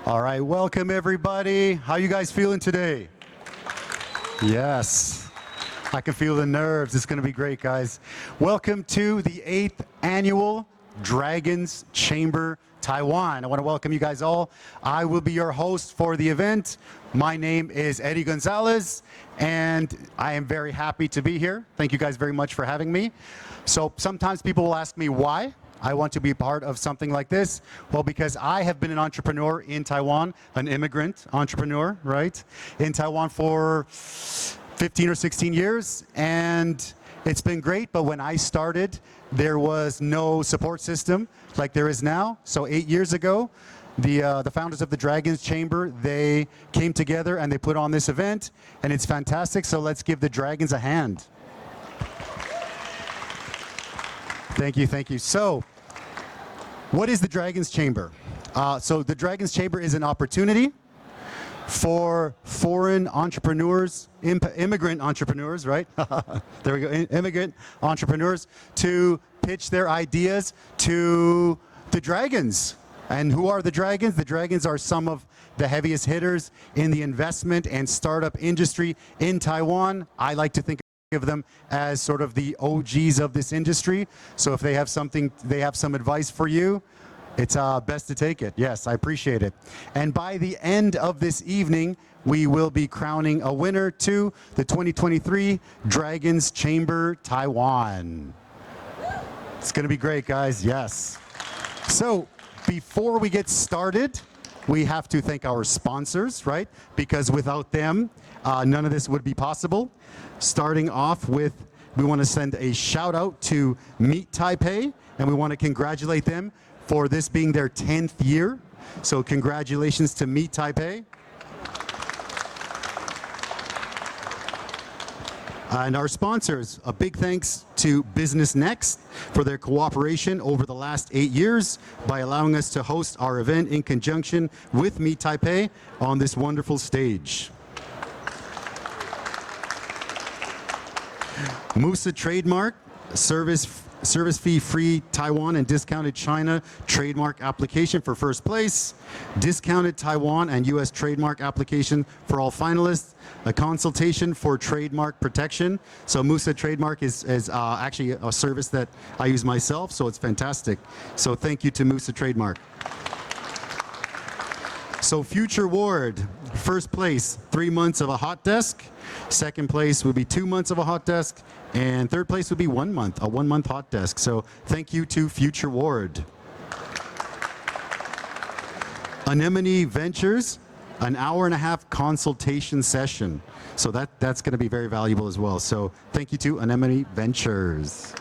All right, welcome everybody. How you guys feeling today? Yes, I can feel the nerves. It's going to be great, guys. Welcome to the 8th annual Dragons Chamber Taiwan. I want to welcome you guys all. I will be your host for the event. My name is Eddie Gonzalez, and I am very happy to be here. Thank you guys very much for having me. So sometimes people will ask me why I want to be part of something like this. Well, because I have been an entrepreneur in Taiwan, an immigrant entrepreneur, right? In Taiwan for 15 or 16 years, and it's been great, but when I started, there was no support system like there is now. So 8 years ago, the founders of the Dragons Chamber, they came together and they put on this event, and it's fantastic, so let's give the Dragons a hand. Thank you, thank you. So, what is the Dragons Chamber? So the Dragons Chamber is an opportunity for foreign entrepreneurs, immigrant entrepreneurs, right? There we go, immigrant entrepreneurs to pitch their ideas to the Dragons. And who are the Dragons? The Dragons are some of the heaviest hitters in the investment and startup industry in Taiwan. I like to think of them as sort of the OGs of this industry. So if they have something, they have some advice for you, it's best to take it. Yes, I appreciate it. And by the end of this evening, we will be crowning a winner to the 2023 Dragons Chamber Taiwan. It's going to be great, guys. Yes. So before we get started, we have to thank our sponsors, right? Because without them, none of this would be possible. Starting off with, we want to send a shout out to Meet Taipei, and we want to congratulate them for this being their 10th year. So congratulations to Meet Taipei. And our sponsors, a big thanks to Business Next for their cooperation over the last 8 years by allowing us to host our event in conjunction with Meet Taipei on this wonderful stage. Musa Trademark, service fee free Taiwan and discounted China trademark application for first place, discounted Taiwan and US trademark application for all finalists, a consultation for trademark protection. So Musa Trademark is actually a service that I use myself, so it's fantastic. So thank you to Musa Trademark. So Future Award, first place, 3 months of a hot desk. Second place would be 2 months of a hot desk. And third place would be 1 month, a 1 month hot desk. So thank you to Future Award. Anemone Ventures, an 1.5-hour consultation session. So that's going to be very valuable as well. So thank you to Anemone Ventures.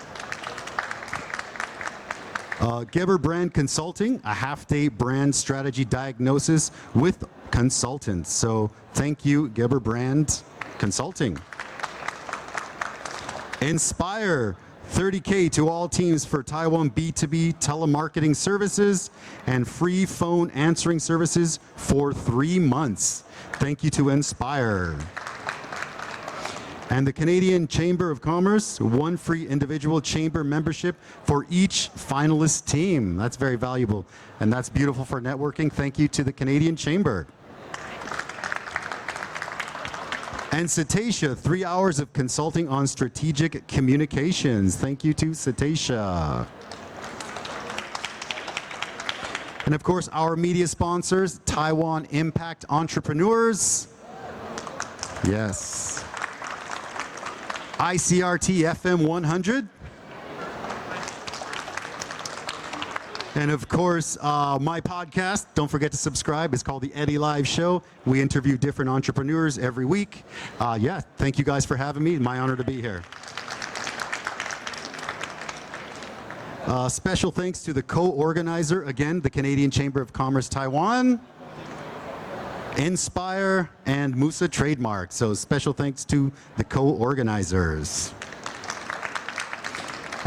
Geber Brand Consulting, a half-day brand strategy diagnosis with consultants. So thank you, Geber Brand Consulting. Inspire, 30K to all teams for Taiwan B2B telemarketing services and free phone answering services for 3 months. Thank you to Inspire. And the Canadian Chamber of Commerce, 1 free individual chamber membership for each finalist team. That's very valuable, and that's beautiful for networking. Thank you to the Canadian Chamber. And Cetacea, 3 hours of consulting on strategic communications. Thank you to Cetacea. And of course, our media sponsors, Taiwan Impact Entrepreneurs. Yes. ICRT FM 100. And of course, my podcast, don't forget to subscribe. It's called the Eddie Live Show. We interview different entrepreneurs every week. Yeah, thank you guys for having me. My honor to be here. Special thanks to the co-organizer, again, the Canadian Chamber of Commerce Taiwan, Inspire, and Musa Trademark. So special thanks to the co-organizers.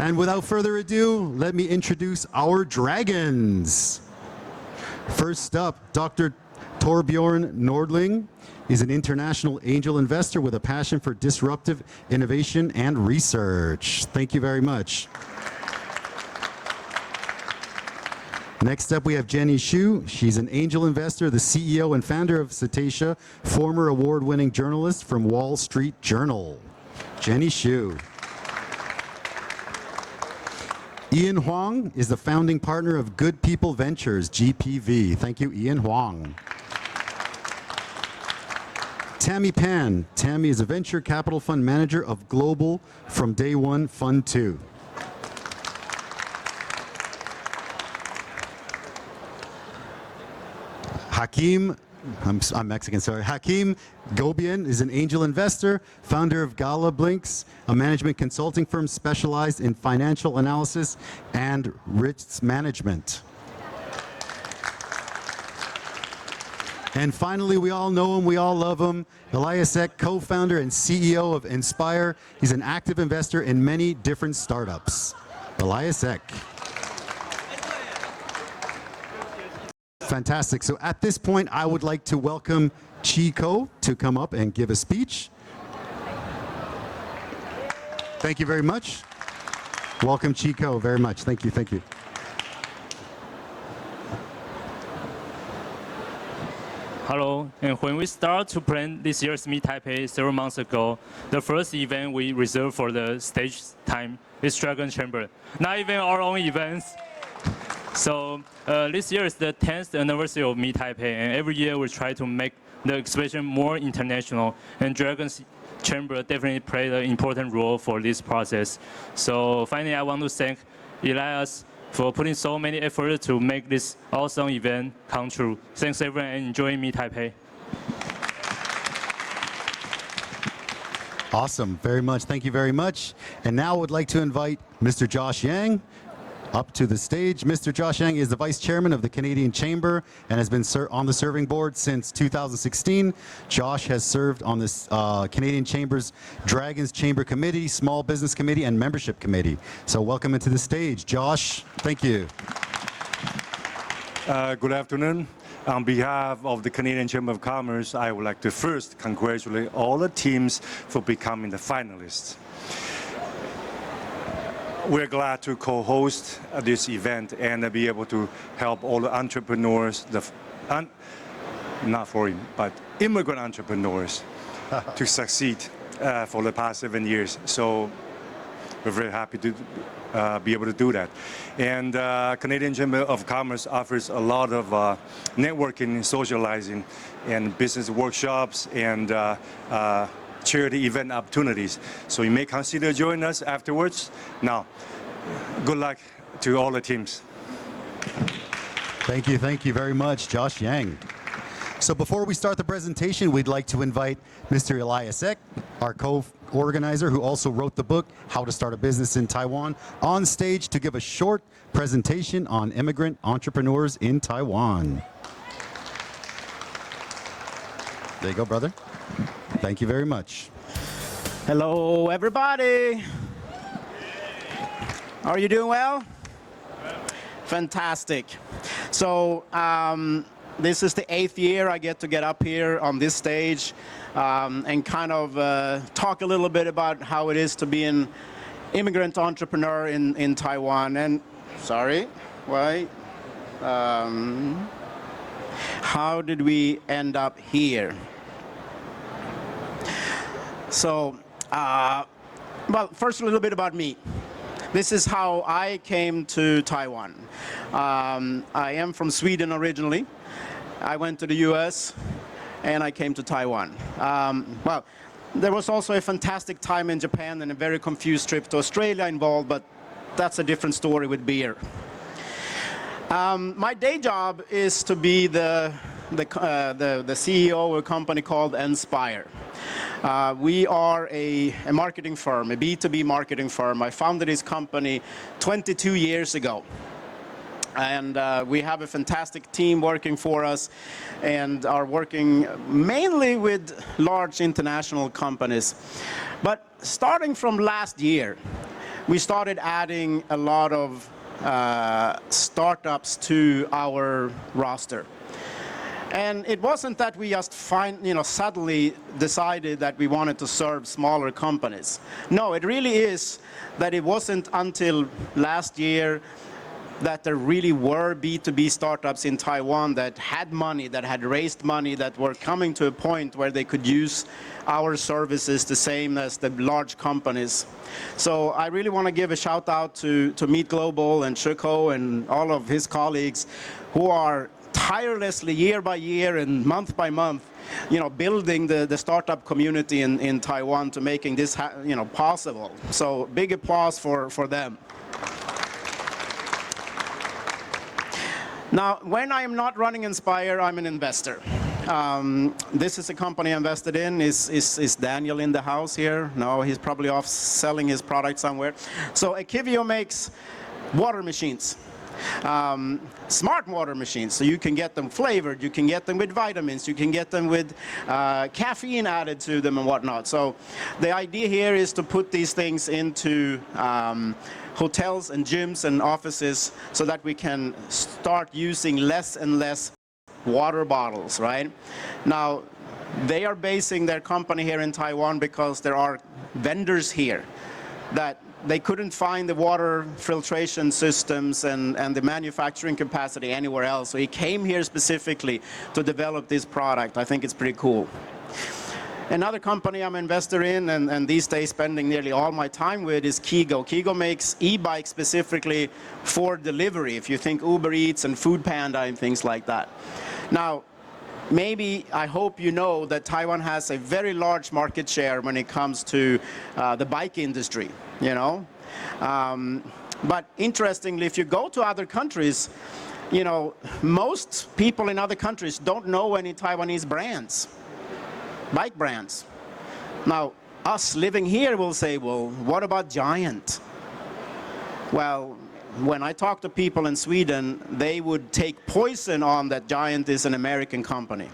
And without further ado, let me introduce our dragons. First up, Dr. Torbjorn Nordling is an international angel investor with a passion for disruptive innovation and research. Thank you very much. Next up, we have Jenny Xu. She's an angel investor, the CEO and founder of Cetacea, former award-winning journalist from Wall Street Journal. Jenny Xu. Ian Huang is the founding partner of Good People Ventures, GPV. Thank you, Ian Huang. Tammy Pan. Tammy is a venture capital fund manager of Global from Day One Fund 2. Hakeem, I'm Mexican, sorry. Hakeem Gobian is an angel investor, founder of Gala Blinks, a management consulting firm specialized in financial analysis and risk management. And finally, we all know him, we all love him, Elias Ek, co-founder and CEO of Inspire. He's an active investor in many different startups. Elias Ek. Fantastic. So at this point, I would like to welcome Chico to come up and give a speech. Thank you very much. Welcome, Chico, very much. Thank you, thank you. Hello, and when we start to plan this year's Meet Taipei several months ago, the first event we reserved for the stage time is Dragon Chamber. Not even our own events. So this year is the 10th anniversary of Meet Taipei, and every year we try to make the exhibition more international, and Dragon's Chamber definitely played an important role for this process. So finally, I want to thank Elias for putting so many efforts to make this awesome event come true. Thanks everyone and enjoy Meet Taipei. Awesome, very much, thank you very much. And now I would like to invite Mr. Josh Yang up to the stage. Mr. Josh Yang is the Vice Chairman of the Canadian Chamber and has been on the serving board since 2016. Josh has served on this Canadian Chamber's Dragons Chamber Committee, Small Business Committee, and Membership Committee. So welcome into the stage. Josh, thank you. Good afternoon. On behalf of the Canadian Chamber of Commerce, I would like to first congratulate all the teams for becoming the finalists. We're glad to co-host this event and be able to help all the entrepreneurs, not foreign, but immigrant entrepreneurs to succeed for the past 7 years. So we're very happy to be able to do that. And Canadian Chamber of Commerce offers a lot of networking, socializing, and business workshops and charity event opportunities. So you may consider joining us afterwards. Now, good luck to all the teams. Thank you very much, Josh Yang. So before we start the presentation, we'd like to invite Mr. Elias Ek, our co-organizer who also wrote the book, How to Start a Business in Taiwan, on stage to give a short presentation on immigrant entrepreneurs in Taiwan. There you go, brother. Thank you very much. Hello, everybody. Are you doing well? Fantastic. So this is the 8th year I get to get up here on this stage and kind of talk a little bit about how it is to be an immigrant entrepreneur in Taiwan. And sorry, why? How did we end up here? So, well, first a little bit about me. This is how I came to Taiwan. I am from Sweden originally. I went to the US and I came to Taiwan. Well, there was also a fantastic time in Japan and a very confused trip to Australia involved, but that's a different story with beer. My day job is to be the CEO of a company called Inspire. We are a marketing firm, a B2B marketing firm. I founded this company 22 years ago. And we have a fantastic team working for us and are working mainly with large international companies. But starting from last year, we started adding a lot of startups to our roster. And it wasn't that we just suddenly decided that we wanted to serve smaller companies. No, it really is that it wasn't until last year that there really were B2B startups in Taiwan that had money, that had raised money, that were coming to a point where they could use our services the same as the large companies. So I really want to give a shout out to Meet Global and Shuko and all of his colleagues who are tirelessly year by year and month by month, building the startup community in Taiwan to making this possible. So big applause for them. Now, when I am not running Inspire, I'm an investor. This is a company I invested in. Is Daniel in the house here? No, he's probably off selling his product somewhere. So Akivio makes water machines. Smart water machines, so you can get them flavored, you can get them with vitamins, you can get them with caffeine added to them and whatnot. So the idea here is to put these things into hotels and gyms and offices so that we can start using less and less water bottles, right? Now, they are basing their company here in Taiwan because there are vendors here that they couldn't find the water filtration systems and the manufacturing capacity anywhere else. So he came here specifically to develop this product. I think it's pretty cool. Another company I'm an investor in and these days spending nearly all my time with is Kigo. Kigo makes e-bikes specifically for delivery, if you think Uber Eats and Food Panda and things like that. Now, maybe, I hope you know that Taiwan has a very large market share when it comes to the bike industry, But interestingly, if you go to other countries, most people in other countries don't know any Taiwanese brands, bike brands. Now, us living here will say, well, what about Giant? Well, when I talk to people in Sweden, they would take poison on that Giant is an American company.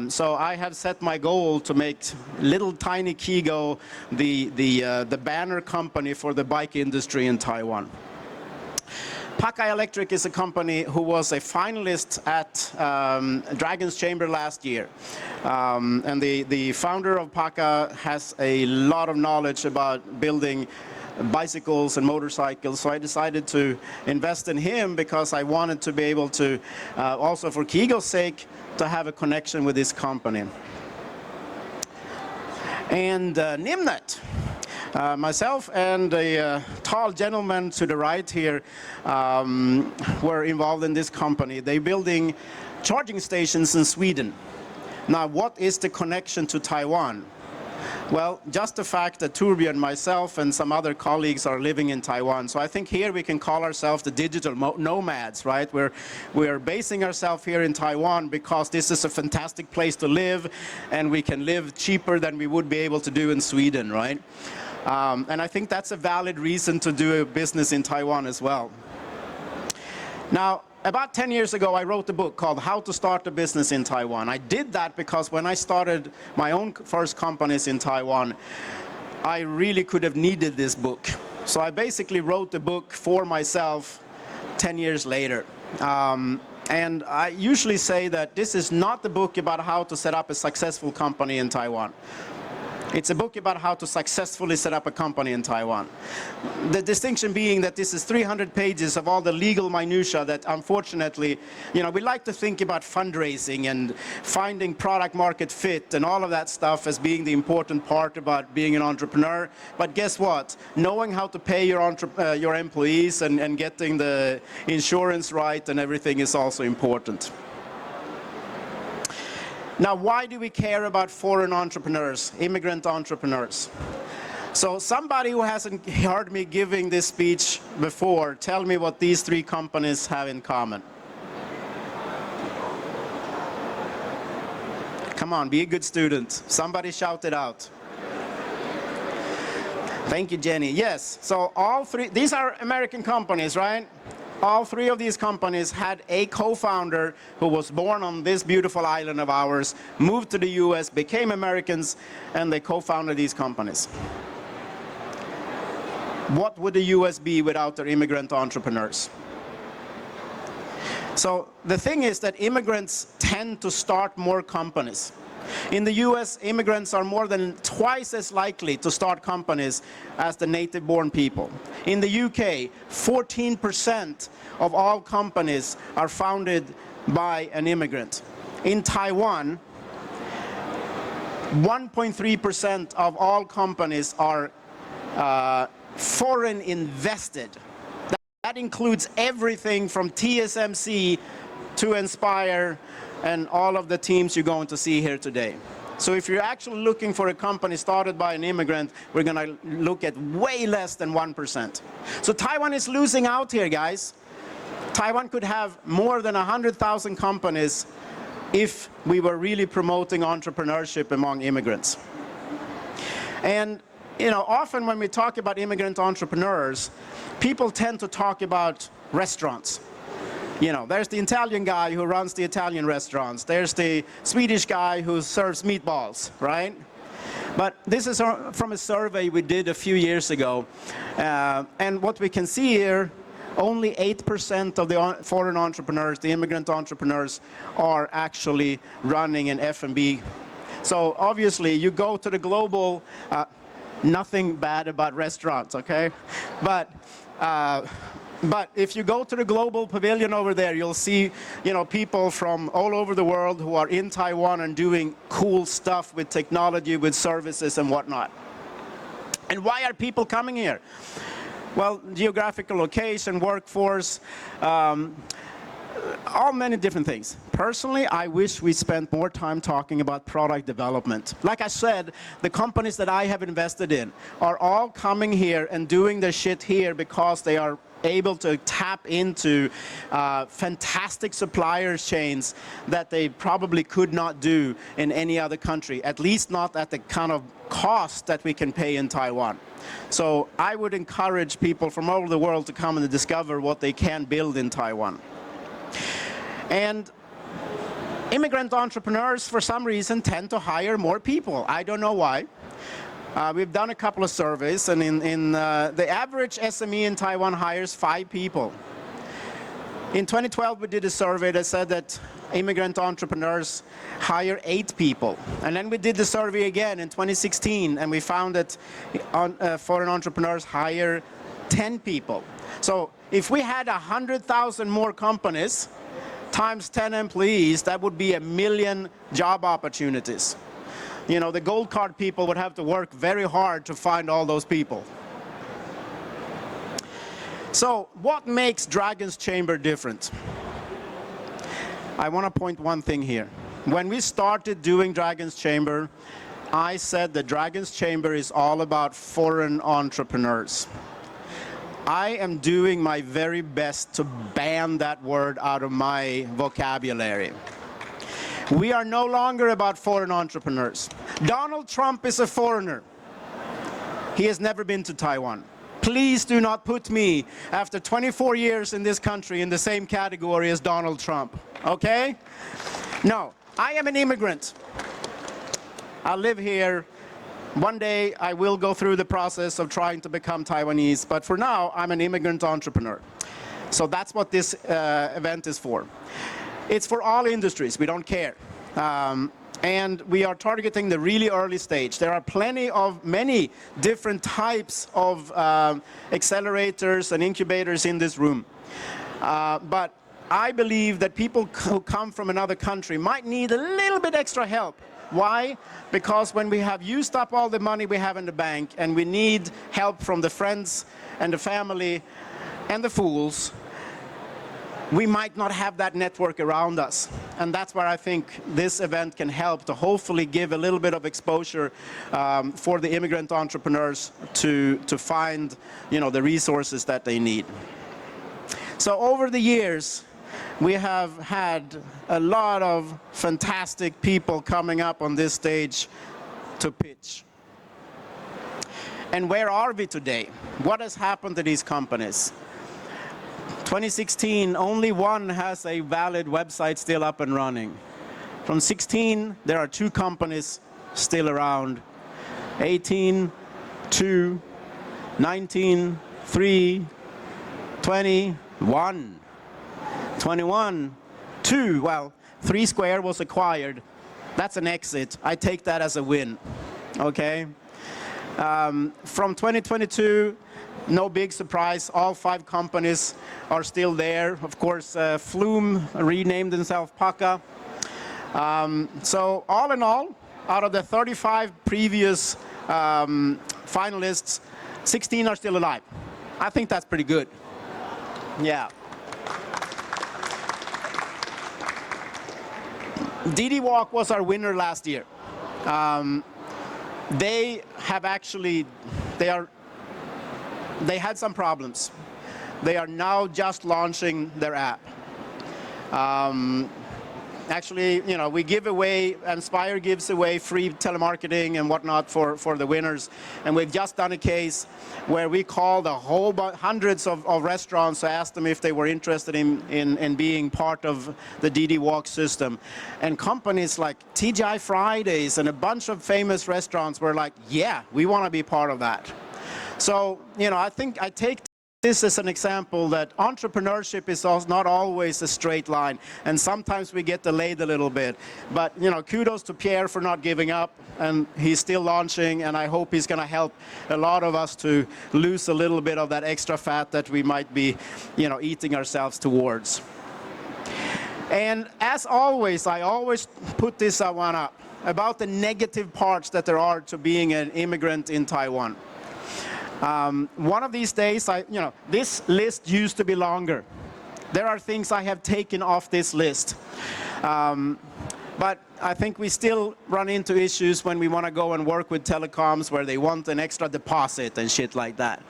So I have set my goal to make little tiny Kigo the banner company for the bike industry in Taiwan. Paka Electric is a company who was a finalist at Dragon's Chamber last year. And the founder of Paka has a lot of knowledge about building bicycles and motorcycles, so I decided to invest in him because I wanted to be able to, also for Kigo's sake, to have a connection with this company. And Nimnet, myself and a tall gentleman to the right here were involved in this company. They're building charging stations in Sweden. Now, what is the connection to Taiwan? Well, just the fact that Torbjörn, myself, and some other colleagues are living in Taiwan. So I think here we can call ourselves the digital nomads, right? We're basing ourselves here in Taiwan because this is a fantastic place to live, and we can live cheaper than we would be able to do in Sweden, right? And I think that's a valid reason to do a business in Taiwan as well. Now, about 10 years ago, I wrote a book called How to Start a Business in Taiwan. I did that because when I started my own first companies in Taiwan, I really could have needed this book. So I basically wrote the book for myself 10 years later. And I usually say that this is not the book about how to set up a successful company in Taiwan. It's a book about how to successfully set up a company in Taiwan. The distinction being that this is 300 pages of all the legal minutiae that, unfortunately, we like to think about fundraising and finding product market fit and all of that stuff as being the important part about being an entrepreneur. But guess what? Knowing how to pay your employees and getting the insurance right and everything is also important. Now, why do we care about foreign entrepreneurs, immigrant entrepreneurs? So somebody who hasn't heard me giving this speech before, tell me what these three companies have in common. Come on, be a good student. Somebody shout it out. Thank you, Jenny. Yes, so all three, these are American companies, right? All three of these companies had a co-founder who was born on this beautiful island of ours, moved to the US, became Americans, and they co-founded these companies. What would the US be without their immigrant entrepreneurs? So the thing is that immigrants tend to start more companies. In the US, immigrants are more than twice as likely to start companies as the native-born people. In the UK, 14% of all companies are founded by an immigrant. In Taiwan, 1.3% of all companies are foreign invested. That includes everything from TSMC to Inspire and all of the teams you're going to see here today. So if you're actually looking for a company started by an immigrant, we're going to look at way less than 1%. So Taiwan is losing out here, guys. Taiwan could have more than 100,000 companies if we were really promoting entrepreneurship among immigrants. And you know, often when we talk about immigrant entrepreneurs, people tend to talk about restaurants. You know, there's the Italian guy who runs the Italian restaurants. There's the Swedish guy who serves meatballs, right? But this is from a survey we did a few years ago. And what we can see here, only 8% of the foreign entrepreneurs, the immigrant entrepreneurs, are actually running an F&B. So obviously, you go to the global, nothing bad about restaurants, okay? But if you go to the global pavilion over there, you'll see, you know, people from all over the world who are in Taiwan and doing cool stuff with technology, with services and whatnot. And why are people coming here? Well, geographical location, workforce, all many different things. Personally, I wish we spent more time talking about product development. Like I said, the companies that I have invested in are all coming here and doing their shit here because they are able to tap into fantastic supplier chains that they probably could not do in any other country, at least not at the kind of cost that we can pay in Taiwan. So I would encourage people from all over the world to come and discover what they can build in Taiwan. And immigrant entrepreneurs, for some reason, tend to hire more people. I don't know why. We've done a couple of surveys, and the average SME in Taiwan hires 5 people. In 2012, we did a survey that said that immigrant entrepreneurs hire 8 people. And then we did the survey again in 2016, and we found that foreign entrepreneurs hire 10 people. So if we had 100,000 more companies times 10 employees, that would be 1 million job opportunities. You know, the gold card people would have to work very hard to find all those people. So what makes Dragon's Chamber different? I want to point one thing here. When we started doing Dragon's Chamber, I said that Dragon's Chamber is all about foreign entrepreneurs. I am doing my very best to ban that word out of my vocabulary. We are no longer about foreign entrepreneurs. Donald Trump is a foreigner. He has never been to Taiwan. Please do not put me, after 24 years in this country, in the same category as Donald Trump, okay? No, I am an immigrant. I live here. One day I will go through the process of trying to become Taiwanese, but for now I'm an immigrant entrepreneur. So that's what this event is for. It's for all industries, we don't care. And we are targeting the really early stage. There are many different types of accelerators and incubators in this room. But I believe that people who come from another country might need a little bit extra help. Why? Because when we have used up all the money we have in the bank and we need help from the friends and the family and the fools, we might not have that network around us. And that's where I think this event can help to hopefully give a little bit of exposure for the immigrant entrepreneurs to find, you know, the resources that they need. So over the years, we have had a lot of fantastic people coming up on this stage to pitch. And where are we today? What has happened to these companies? 2016, only one has a valid website still up and running. From 16, there are 2 companies still around. 18, 2, 19, 3, 20, 1. 21, 2, well, 3 Square was acquired That's an exit. I take that as a win, okay? From 2022, no big surprise, all 5 companies are still there. Of course, Flume renamed themselves Paka. So all in all, out of the 35 previous finalists, 16 are still alive. I think that's pretty good. Yeah. DD Walk was our winner last year. They have actually, they had some problems. They are now just launching their app. Actually, you know, we give away, Inspire gives away free telemarketing and whatnot for the winners. And we've just done a case where we called a whole hundreds of restaurants to ask them if they were interested in being part of the DD Walk system. And companies like TGI Fridays and a bunch of famous restaurants were like, yeah, we want to be part of that. So, you know, I think I take this is an example that entrepreneurship is not always a straight line, and sometimes we get delayed a little bit. But you know, kudos to Pierre for not giving up, and he's still launching, and I hope he's going to help a lot of us to lose a little bit of that extra fat that we might be, you know, eating ourselves towards. And as always, I always put this one up about the negative parts that there are to being an immigrant in Taiwan. One of these days, you know, this list used to be longer. There are things I have taken off this list. But I think we still run into issues when we want to go and work with telecoms where they want an extra deposit and shit like that.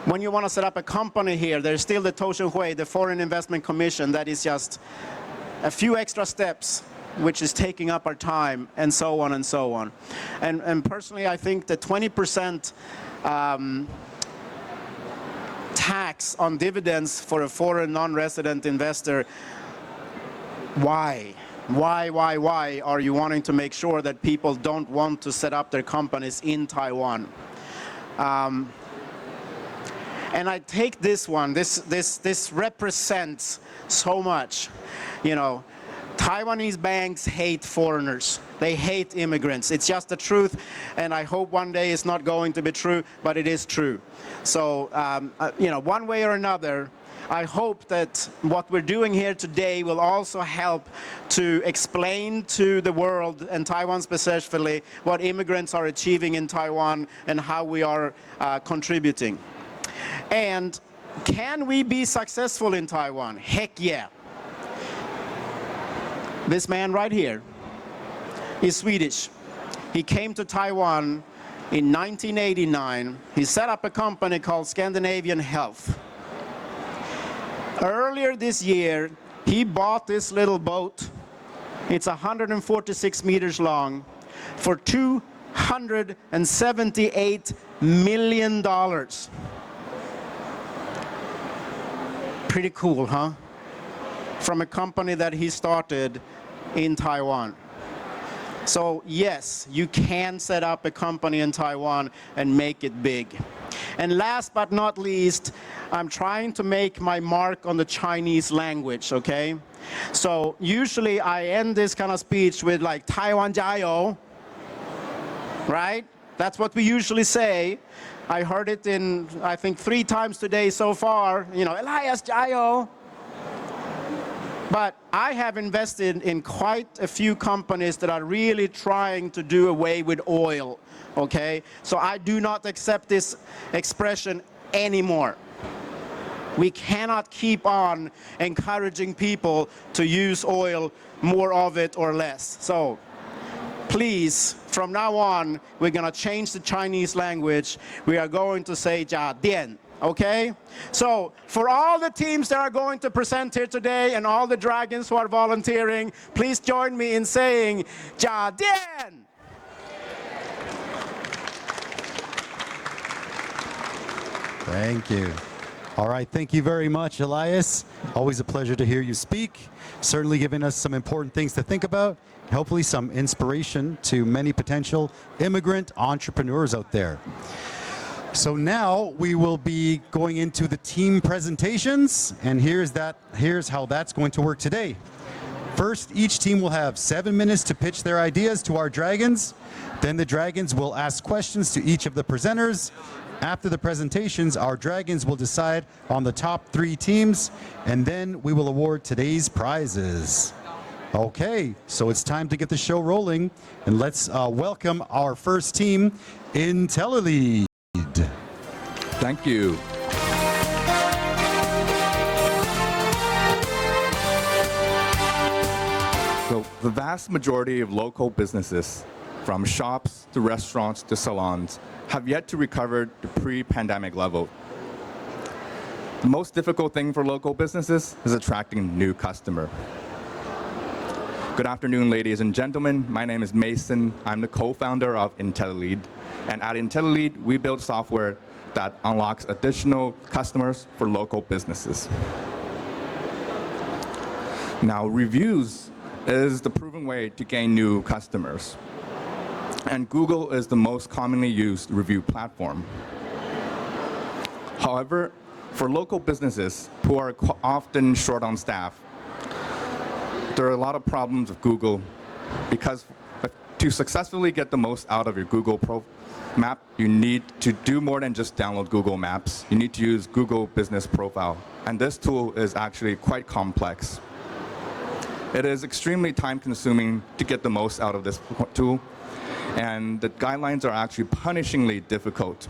When you want to set up a company here, there's still the Toshinhui, the Foreign Investment Commission, that is just a few extra steps, which is taking up our time, and so on and so on. And personally, I think the 20% tax on dividends for a foreign non-resident investor, why are you wanting to make sure that people don't want to set up their companies in Taiwan? And I take this one, this represents so much. You know, Taiwanese banks hate foreigners. They hate immigrants. It's just the truth, and I hope one day it's not going to be true, but it is true. So, you know, one way or another, I hope that what we're doing here today will also help to explain to the world, and Taiwan specifically, what immigrants are achieving in Taiwan and how we are contributing. And can we be successful in Taiwan? Heck yeah. This man right here is Swedish. He came to Taiwan in 1989. He set up a company called Scandinavian Health. Earlier this year, he bought this little boat. It's 146 meters long for $278 million. Pretty cool, huh? From a company that he started in Taiwan. So yes, you can set up a company in Taiwan and make it big. And last but not least, I'm trying to make my mark on the Chinese language, okay? So usually I end this kind of speech with like Taiwan jiao, right? That's what we usually say. I heard it in, I think, 3 times today so far, you know, Elias jiao. But I have invested in quite a few companies that are really trying to do away with oil, okay? So I do not accept this expression anymore. We cannot keep on encouraging people to use oil, more of it or less. So please, from now on, we're going to change the Chinese language. We are going to say 家电. Okay? So, for all the teams that are going to present here today and all the dragons who are volunteering, please join me in saying 家电! Thank you. All right, thank you very much, Elias. Always a pleasure to hear you speak. Certainly giving us some important things to think about. Hopefully some inspiration to many potential immigrant entrepreneurs out there. So now we will be going into the team presentations, and here's how that's going to work today. First, each team will have 7 minutes to pitch their ideas to our dragons. Then the dragons will ask questions to each of the presenters. After the presentations, our dragons will decide on the top 3 teams, and then we will award today's prizes. Okay, so it's time to get the show rolling, and let's welcome our first team, Intellilead. Thank you. So the vast majority of local businesses, from shops to restaurants to salons, have yet to recover to pre-pandemic level. The most difficult thing for local businesses is attracting new customer. Good afternoon, ladies and gentlemen. My name is Mason. I'm the co-founder of Intellilead. And at Intellilead, we build software that unlocks additional customers for local businesses. Now, reviews is the proven way to gain new customers. And Google is the most commonly used review platform. However, for local businesses who are often short on staff, there are a lot of problems with Google because to successfully get the most out of your Google Map, you need to do more than just download Google Maps. You need to use Google Business Profile. And this tool is actually quite complex. It is extremely time-consuming to get the most out of this tool, and the guidelines are actually punishingly difficult.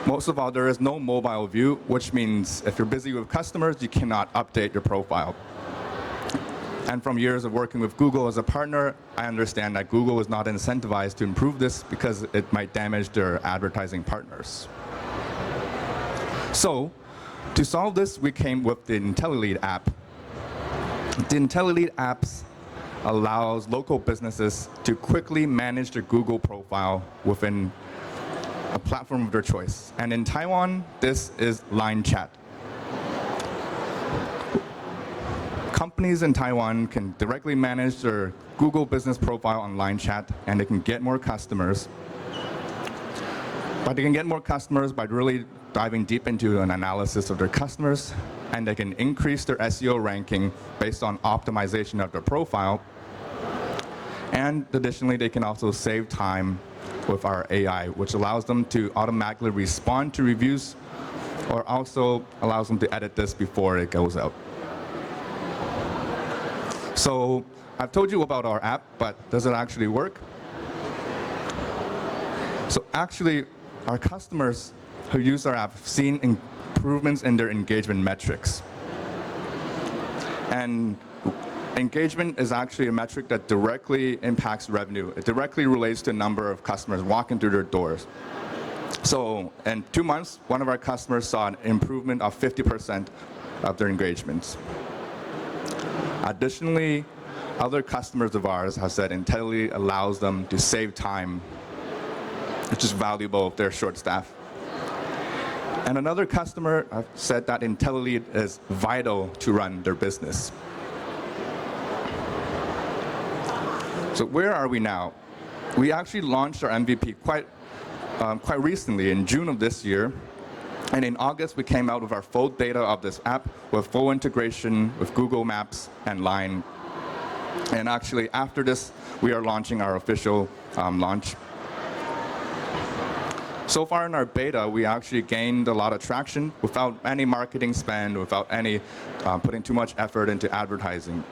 Most of all, there is no mobile view, which means if you're busy with customers, you cannot update your profile. And from years of working with Google as a partner, I understand that Google is not incentivized to improve this because it might damage their advertising partners. So, to solve this, we came with the Intellilead app. The Intellilead apps allows local businesses to quickly manage their Google profile within a platform of their choice. And in Taiwan, this is Line Chat. Companies in Taiwan can directly manage their Google business profile on Line Chat, and they can get more customers. But they can get more customers by really diving deep into an analysis of their customers, and they can increase their SEO ranking based on optimization of their profile. And additionally, they can also save time with our AI, which allows them to automatically respond to reviews, or also allows them to edit this before it goes out. So I've told you about our app, but does it actually work? So actually, our customers who use our app have seen improvements in their engagement metrics. And engagement is actually a metric that directly impacts revenue. It directly relates to the number of customers walking through their doors. So in 2 months, one of our customers saw an improvement of 50% of their engagements. Additionally, other customers of ours have said Intellilead allows them to save time, which is valuable if they're short staff. And another customer said that Intellilead is vital to run their business. So where are we now? We actually launched our MVP quite recently in June of this year. And in August, we came out with our full data of this app with full integration with Google Maps and Line. And actually, after this, we are launching our official launch. So far in our beta, we actually gained a lot of traction without any marketing spend, without any putting too much effort into advertising.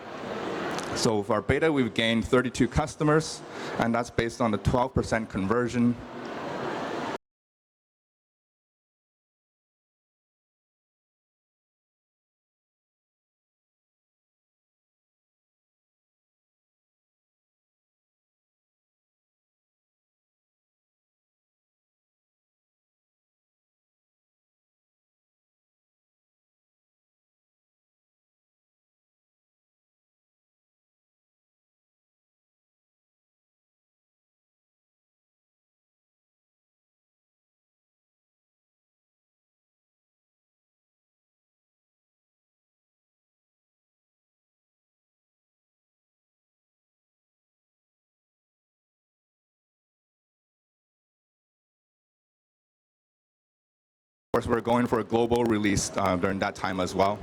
So for our beta, we've gained 32 customers, and that's based on the 12% conversion. Of course, we're going for a global release during that time as well.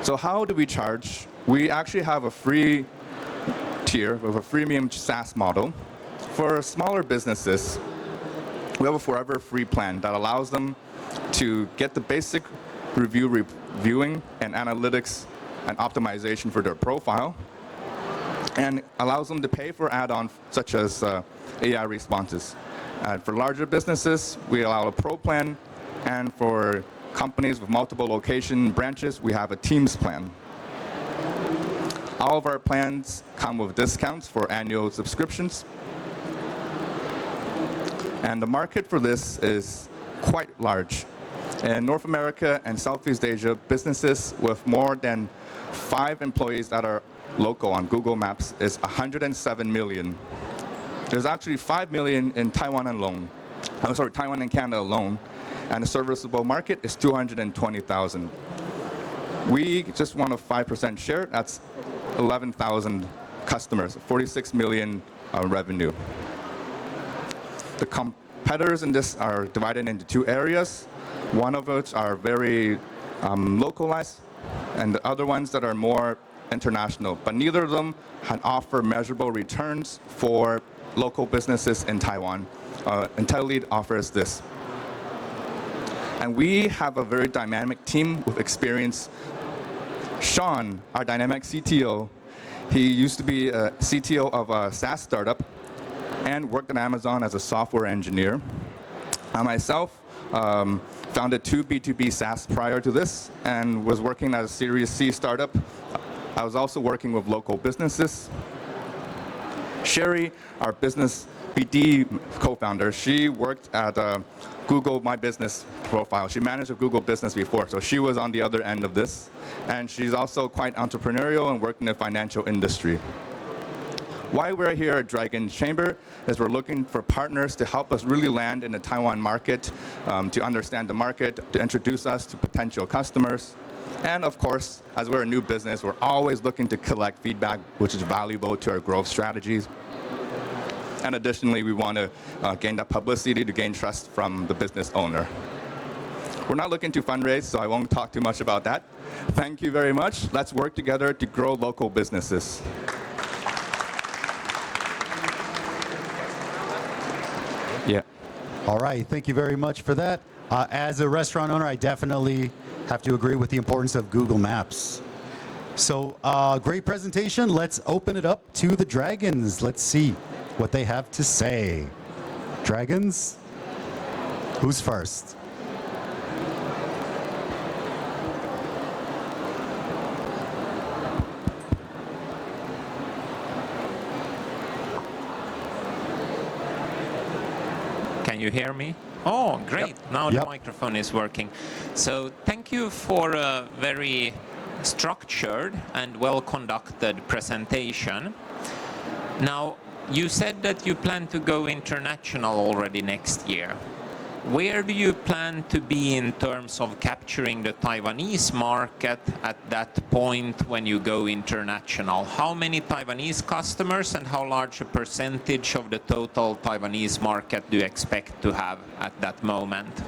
So how do we charge? We actually have a free tier with a freemium SaaS model. For smaller businesses, we have a forever free plan that allows them to get the basic reviewing and analytics and optimization for their profile, and allows them to pay for add-ons such as AI responses. For larger businesses, we allow a pro plan, and for companies with multiple location branches, we have a Teams plan. All of our plans come with discounts for annual subscriptions. And the market for this is quite large. In North America and Southeast Asia, businesses with more than 5 employees that are local on Google Maps is 107 million. There's actually 5 million in Taiwan alone. Taiwan and Canada alone. And the serviceable market is 220,000. We just want a 5% share. That's 11,000 customers, 46 million revenue. The competitors in this are divided into 2 areas. One of which are very localized, and the other ones that are more international. But neither of them can offer measurable returns for local businesses in Taiwan. Intellilead offers this. And we have a very dynamic team with experience. Sean, our dynamic CTO, he used to be a CTO of a SaaS startup and worked at Amazon as a software engineer. I myself founded 2 B2B SaaS prior to this and was working at a Series C startup. I was also working with local businesses. Sherry, our business BD co-founder, she worked at Google My Business profile. She managed a Google business before, so she was on the other end of this. And she's also quite entrepreneurial and worked in the financial industry. Why we're here at Dragon Chamber is we're looking for partners to help us really land in the Taiwan market, to understand the market, to introduce us to potential customers. And of course, as we're a new business, we're always looking to collect feedback, which is valuable to our growth strategies. And additionally, we want to gain that publicity to gain trust from the business owner. We're not looking to fundraise, so I won't talk too much about that. Thank you very much. Let's work together to grow local businesses. Yeah. All right, thank you very much for that. As a restaurant owner, I definitely have to agree with the importance of Google Maps. So, great presentation. Let's open it up to the dragons. Let's see what they have to say. Dragons, who's first? Can you hear me? Oh, great. Yep. Now Yep. the microphone is working. So thank you for a very structured and well-conducted presentation. Now, you said that you plan to go international already next year. Where do you plan to be in terms of capturing the Taiwanese market at that point when you go international? How many Taiwanese customers and how large a percentage of the total Taiwanese market do you expect to have at that moment?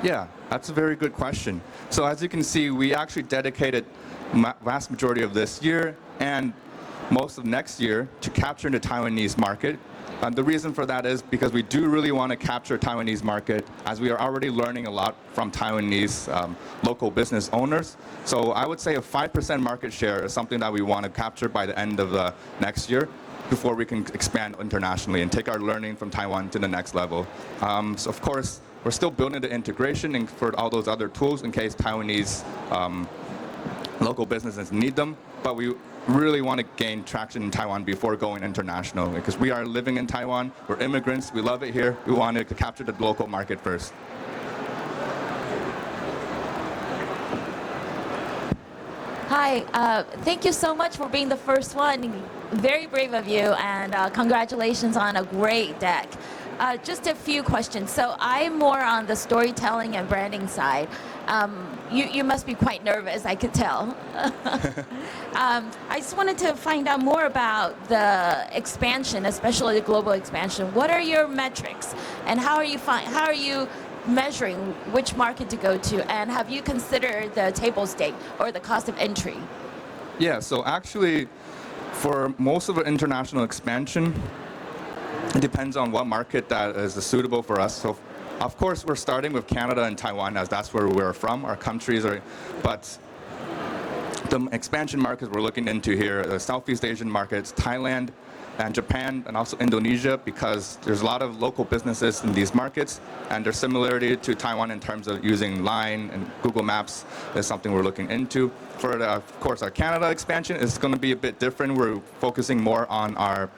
Yeah, that's a very good question. So as you can see, we actually dedicated vast majority of this year and most of next year to capture the Taiwanese market. The reason for that is because we do really want to capture Taiwanese market, as we are already learning a lot from Taiwanese local business owners. So I would say a 5% market share is something that we want to capture by the end of the next year before we can expand internationally and take our learning from Taiwan to the next level. So of course, we're still building the integration and for all those other tools in case Taiwanese local businesses need them, but we really want to gain traction in Taiwan before going international, because we are living in Taiwan, we're immigrants, we love it here, we want to capture the local market first. Hi, thank you so much for being the first one. Very brave of you, and congratulations on a great deck. Just a few questions. So I'm more on the storytelling and branding side. You must be quite nervous, I could tell. I just wanted to find out more about the expansion, especially the global expansion. What are your metrics, and how are you measuring which market to go to, and have you considered the table stake or the cost of entry? Yeah, so actually, for most of our international expansion, it depends on what market that is suitable for us. So, of course, we're starting with Canada and Taiwan, as that's where we're from, our countries are, but the expansion markets we're looking into here, the Southeast Asian markets, Thailand and Japan, and also Indonesia, because there's a lot of local businesses in these markets, and their similarity to Taiwan in terms of using Line and Google Maps is something we're looking into. For, of course, our Canada expansion is going to be a bit different. We're focusing more on our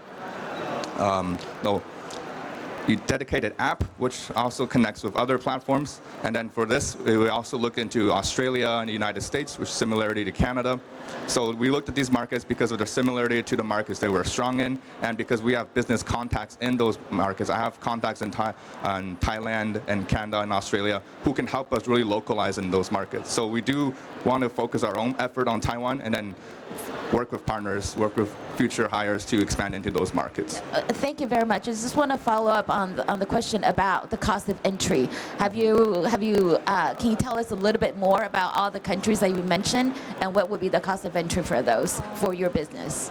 dedicated app, which also connects with other platforms. And then for this, we also look into Australia and the United States, which is similarity to Canada. So we looked at these markets because of their similarity to the markets that we're strong in, and because we have business contacts in those markets. I have contacts in Thailand and Canada and Australia who can help us really localize in those markets. So we do want to focus our own effort on Taiwan and then work with partners, work with future hires to expand into those markets. Thank you very much. I just want to follow up on the question about the cost of entry. Can you tell us a little bit more about all the countries that you mentioned, and what would be the cost of entry for those for your business?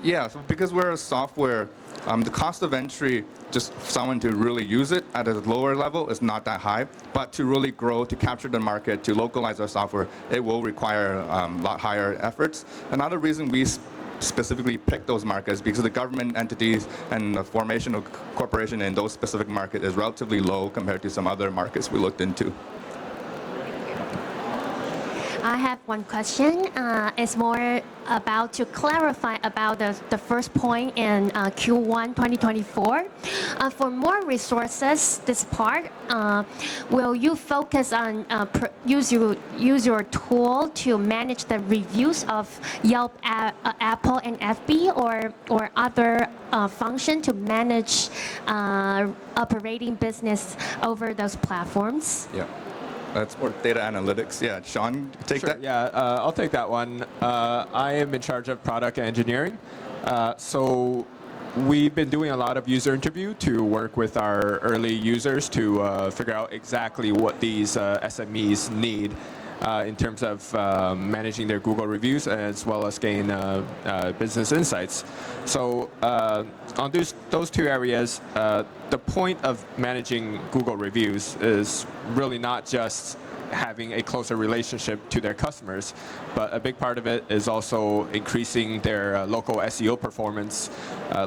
Yeah, so because we're a software, the cost of entry, just for someone to really use it at a lower level, is not that high. But to really grow, to capture the market, to localize our software, it will require a lot higher efforts. Another reason we specifically pick those markets because the government entities and the formation of corporation in those specific markets is relatively low compared to some other markets we looked into. I have one question. It's more about to clarify about the first point in Q1 2024. For more resources, this part, will you focus on use your tool to manage the reviews of Yelp, Apple, and FB, or other function to manage operating business over those platforms? Yeah. That's more data analytics. Yeah, Sean, take that. Yeah, I'll take that one. I am in charge of product engineering. So we've been doing a lot of user interview to work with our early users to figure out exactly what these SMEs need in terms of managing their Google reviews, as well as gain business insights. So on those two areas, the point of managing Google reviews is really not just having a closer relationship to their customers, but a big part of it is also increasing their local SEO performance.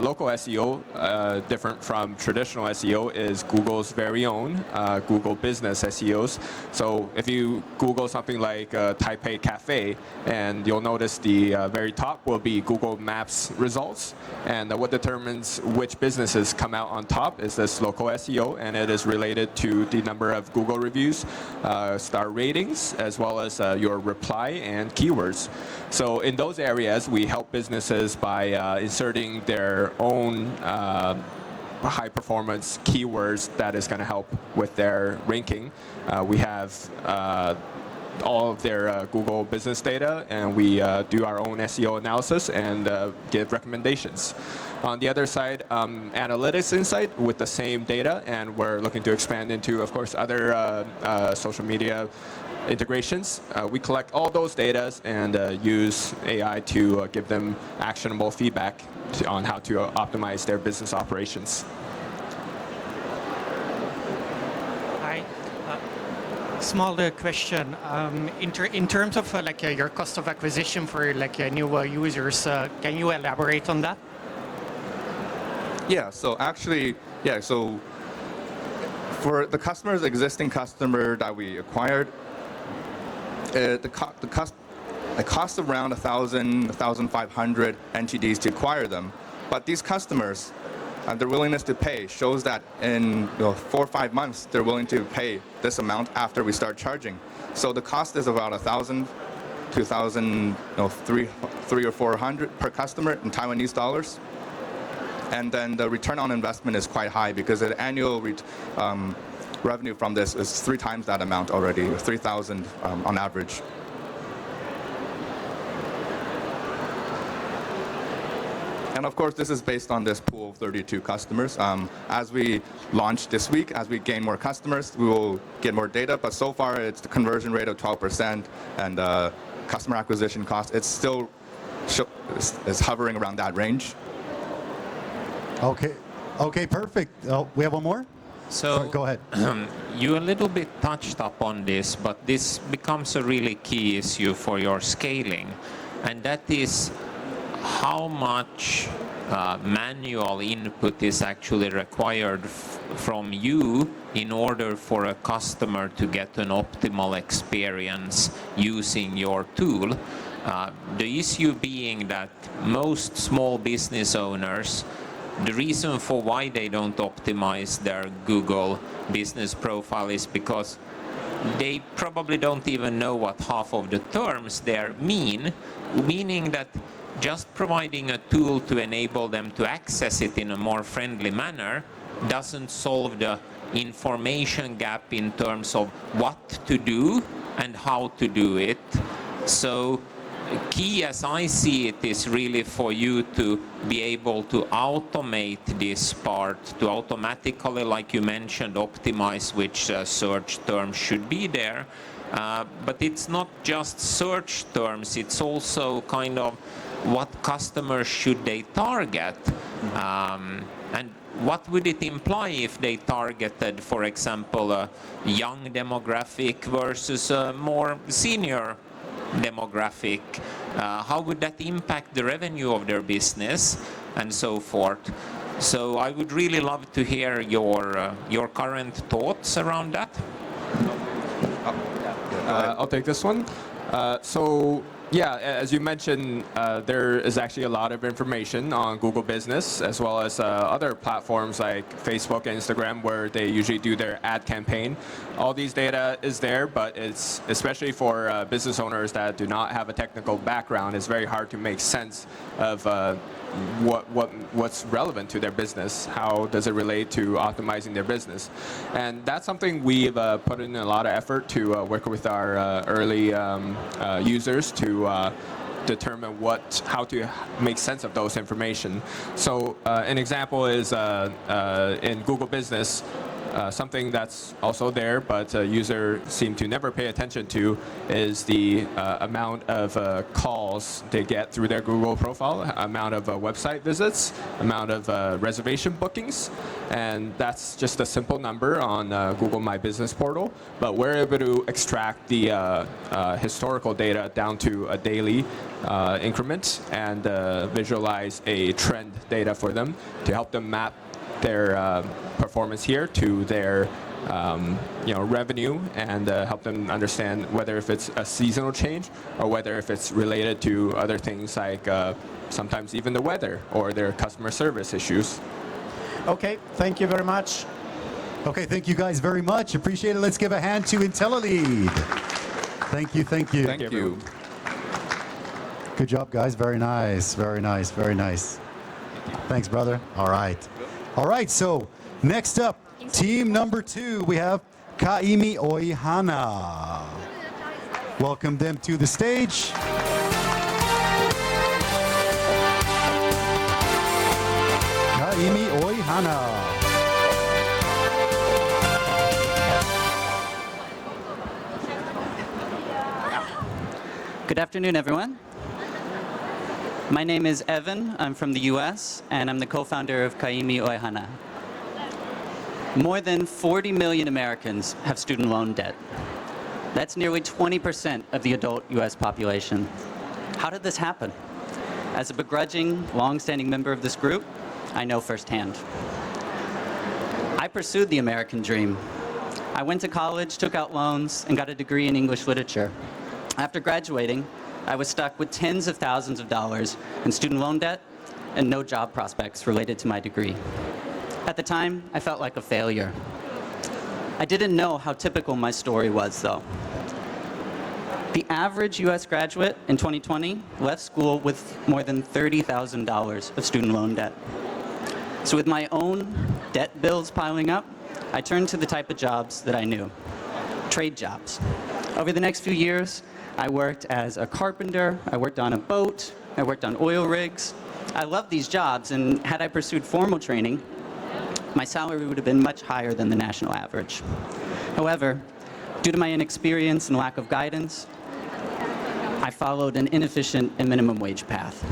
Local SEO, different from traditional SEO, is Google's very own Google business SEOs. So if you Google something like Taipei Cafe, and you'll notice the very top will be Google Maps results, and what determines which businesses come out on top is this local SEO, and it is related to the number of Google reviews, star ratings, as well as your reply and keywords. So in those areas, we help businesses by inserting their own high performance keywords that is going to help with their ranking. We have all of their Google business data, and we do our own SEO analysis and give recommendations. On the other side, analytics insight with the same data, and we're looking to expand into, of course, other social media integrations. We collect all those data and use AI to give them actionable feedback on how to optimize their business operations. Hi. Small question. In terms of your cost of acquisition for new users, can you elaborate on that? Yeah, so actually, so for the existing customer that we acquired, it costs around 1,000, 1,500 NTDs to acquire them. But these customers, their willingness to pay shows that in 4 or 5 months, they're willing to pay this amount after we start charging. So the cost is about 1,000 to 1,000, 300 or 400 per customer in Taiwanese dollars. And then the return on investment is quite high because the annual revenue from this is 3 times that amount already, 3,000 on average. And of course, this is based on this pool of 32 customers. As we launch this week, as we gain more customers, we will get more data. But so far, it's the conversion rate of 12% and customer acquisition cost. It's still is hovering around that range. Okay. Okay, perfect. Oh, we have one more? So Go ahead. you a little bit touched upon this, but this becomes a really key issue for your scaling, and that is how much manual input is actually required from you in order for a customer to get an optimal experience using your tool. The issue being that most small business owners, the reason for why they don't optimize their Google business profile is because they probably don't even know what half of the terms there mean, meaning that just providing a tool to enable them to access it in a more friendly manner doesn't solve the information gap in terms of what to do and how to do it. So key, as I see it, is really for you to be able to automate this part, to automatically, like you mentioned, optimize which search terms should be there. But it's not just search terms, it's also kind of what customers should they target. And what would it imply if they targeted, for example, a young demographic versus a more senior demographic? How would that impact the revenue of their business and so forth? So I would really love to hear your current thoughts around that. I'll take this one. So yeah, as you mentioned, there is actually a lot of information on Google Business as well as other platforms like Facebook and Instagram where they usually do their ad campaign. All these data is there, but it's especially for business owners that do not have a technical background, it's very hard to make sense of what's relevant to their business. How does it relate to optimizing their business? And that's something we've put in a lot of effort to work with our early users to determine how to make sense of those information. So an example is in Google Business, something that's also there, but users seem to never pay attention to, is the amount of calls they get through their Google profile, amount of website visits, amount of reservation bookings, and that's just a simple number on Google My Business portal. But we're able to extract the historical data down to a daily increment and visualize a trend data for them to help them map their performance here to their revenue and help them understand whether if it's a seasonal change or whether if it's related to other things like sometimes even the weather or their customer service issues. Okay, thank you very much. Okay, thank you guys very much. Appreciate it. Let's give a hand to Intellilead. Thank you, thank you. Thank you. Good job, guys. Very nice, very nice, very nice. Thanks, brother. All right. All right, so next up, team number 2, we have Kaimi Ohana. Welcome them to the stage. Kaimi Ohana. Good afternoon, everyone. My name is Evan. I'm from the US, and I'm the co-founder of Kaimi Ohana. More than 40 million Americans have student loan debt. That's nearly 20% of the adult US population. How did this happen? As a begrudging, long-standing member of this group, I know firsthand. I pursued the American dream. I went to college, took out loans, and got a degree in English literature. After graduating, I was stuck with tens of thousands of dollars in student loan debt and no job prospects related to my degree. At the time, I felt like a failure. I didn't know how typical my story was, though. The average US graduate in 2020 left school with more than $30,000 of student loan debt. So with my own debt bills piling up, I turned to the type of jobs that I knew, trade jobs. Over the next few years, I worked as a carpenter, I worked on a boat, I worked on oil rigs, I love these jobs, and had I pursued formal training, my salary would have been much higher than the national average. However, due to my inexperience and lack of guidance, I followed an inefficient and minimum wage path.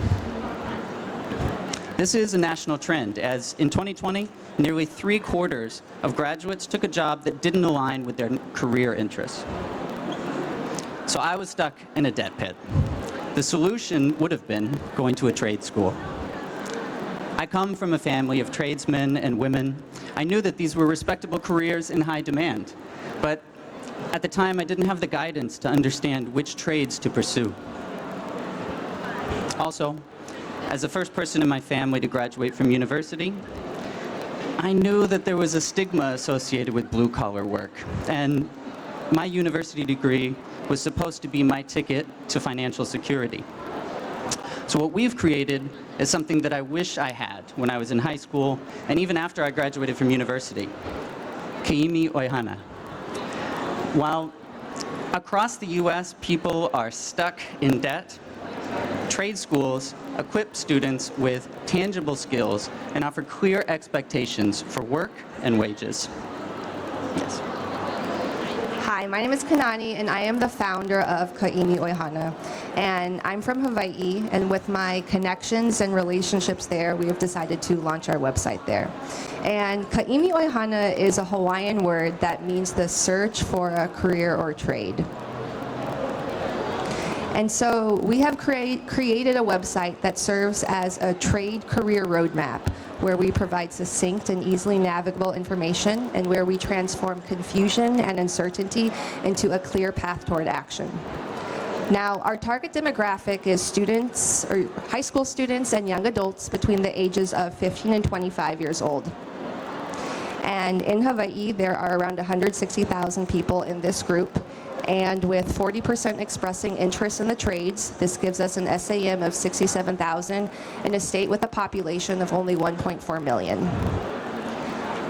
This is a national trend, as in 2020, nearly 3/4 of graduates took a job that didn't align with their career interests. So I was stuck in a debt pit. The solution would have been going to a trade school. I come from a family of tradesmen and women. I knew that these were respectable careers in high demand, but at the time I didn't have the guidance to understand which trades to pursue. Also, as the first person in my family to graduate from university, I knew that there was a stigma associated with blue-collar work, and my university degree was supposed to be my ticket to financial security. So what we've created is something that I wish I had when I was in high school and even after I graduated from university. Kaimi Ohana. While across the US people are stuck in debt, trade schools equip students with tangible skills and offer clear expectations for work and wages. Yes. Hi, my name is Kanani, and I am the founder of Kaimi Ohana. And I'm from Hawaii, and with my connections and relationships there, we have decided to launch our website there. And Kaimi Ohana is a Hawaiian word that means the search for a career or trade. And so we have created a website that serves as a trade career roadmap, where we provide succinct and easily navigable information, and where we transform confusion and uncertainty into a clear path toward action. Now, our target demographic is students, or high school students and young adults between the ages of 15 and 25 years old. And in Hawaii, there are around 160,000 people in this group. And with 40% expressing interest in the trades, this gives us an SAM of 67,000 in a state with a population of only 1.4 million.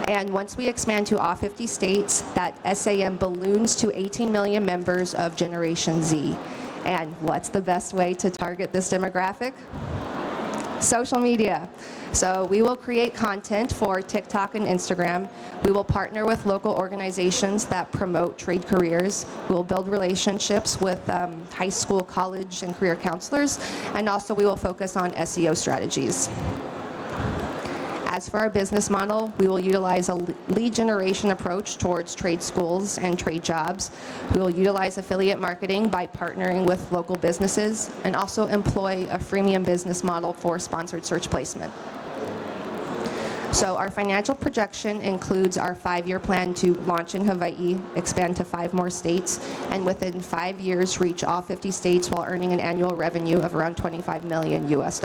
And once we expand to all 50 states, that SAM balloons to 18 million members of Generation Z. And what's the best way to target this demographic? Social media. So we will create content for TikTok and Instagram. We will partner with local organizations that promote trade careers. We will build relationships with high school, college, and career counselors. And also we will focus on SEO strategies. As for our business model, we will utilize a lead generation approach towards trade schools and trade jobs. We will utilize affiliate marketing by partnering with local businesses, and also employ a freemium business model for sponsored search placement. So our financial projection includes our 5-year plan to launch in Hawaii, expand to 5 more states, and within 5 years reach all 50 states while earning an annual revenue of around $25 million US.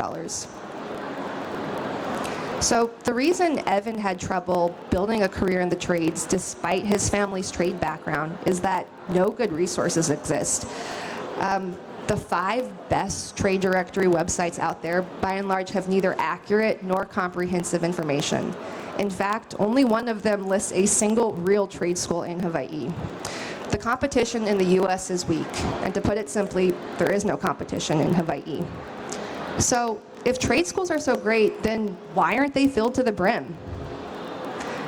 So the reason Evan had trouble building a career in the trades despite his family's trade background is that no good resources exist. The 5 best trade directory websites out there, by and large, have neither accurate nor comprehensive information. In fact, only one of them lists a single real trade school in Hawaii. The competition in the US is weak, and to put it simply, there is no competition in Hawaii. So if trade schools are so great, then why aren't they filled to the brim?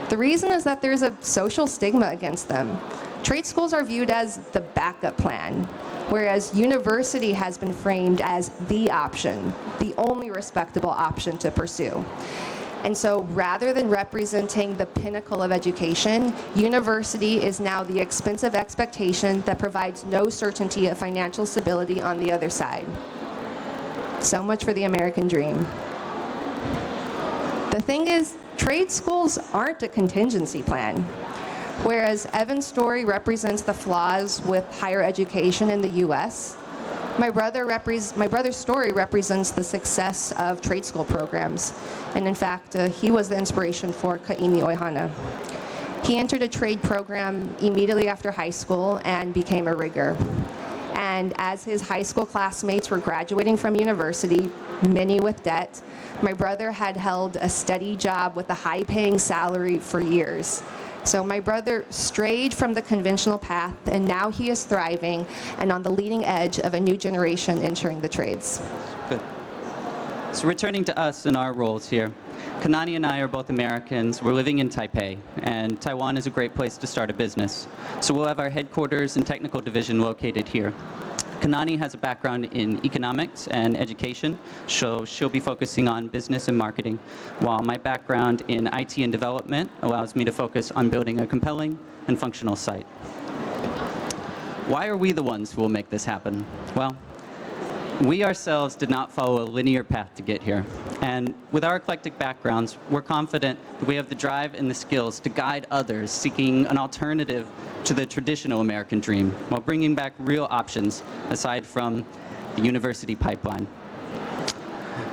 The reason is that there's a social stigma against them. Trade schools are viewed as the backup plan, whereas university has been framed as the option, the only respectable option to pursue. And so rather than representing the pinnacle of education, university is now the expensive expectation that provides no certainty of financial stability on the other side. So much for the American dream. The thing is, trade schools aren't a contingency plan. Whereas Evan's story represents the flaws with higher education in the US, my brother's story represents the success of trade school programs. And in fact, he was the inspiration for Kaimi Ohana. He entered a trade program immediately after high school and became a rigger. And as his high school classmates were graduating from university, many with debt, my brother had held a steady job with a high-paying salary for years. So my brother strayed from the conventional path, and now he is thriving and on the leading edge of a new generation entering the trades. Good. So returning to us and our roles here, Kanani and I are both Americans. We're living in Taipei, and Taiwan is a great place to start a business. So we'll have our headquarters and technical division located here. Kanani has a background in economics and education, so she'll be focusing on business and marketing, while my background in IT and development allows me to focus on building a compelling and functional site. Why are we the ones who will make this happen? Well, we ourselves did not follow a linear path to get here. And with our eclectic backgrounds, we're confident that we have the drive and the skills to guide others seeking an alternative to the traditional American dream while bringing back real options aside from the university pipeline.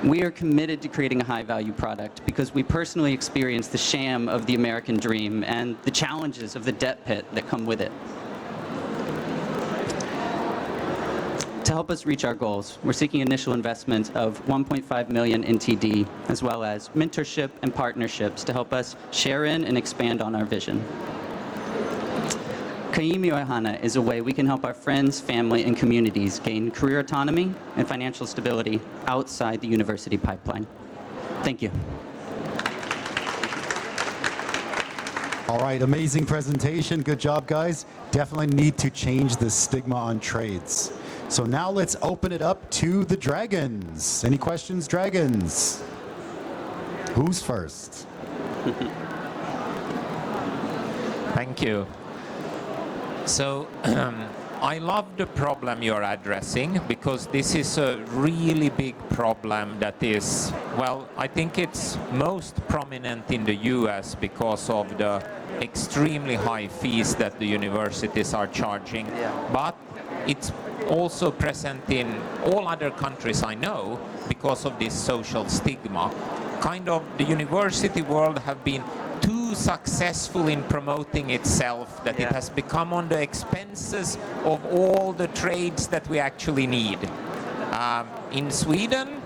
We are committed to creating a high-value product because we personally experience the sham of the American dream and the challenges of the debt pit that come with it. To help us reach our goals, we're seeking initial investment of 1.5 million in TD, as well as mentorship and partnerships to help us share in and expand on our vision. Kaimi Ohana is a way we can help our friends, family, and communities gain career autonomy and financial stability outside the university pipeline. Thank you. All right, amazing presentation. Good job, guys. Definitely need to change the stigma on trades. So now let's open it up to the dragons. Any questions, dragons? Who's first? Thank you. So I love the problem you're addressing because this is a really big problem that is, well, I think it's most prominent in the US because of the extremely high fees that the universities are charging. But it's also present in all other countries I know because of this social stigma. Kind of the university world have been too successful in promoting itself that it has become on the expenses of all the trades that we actually need. In Sweden,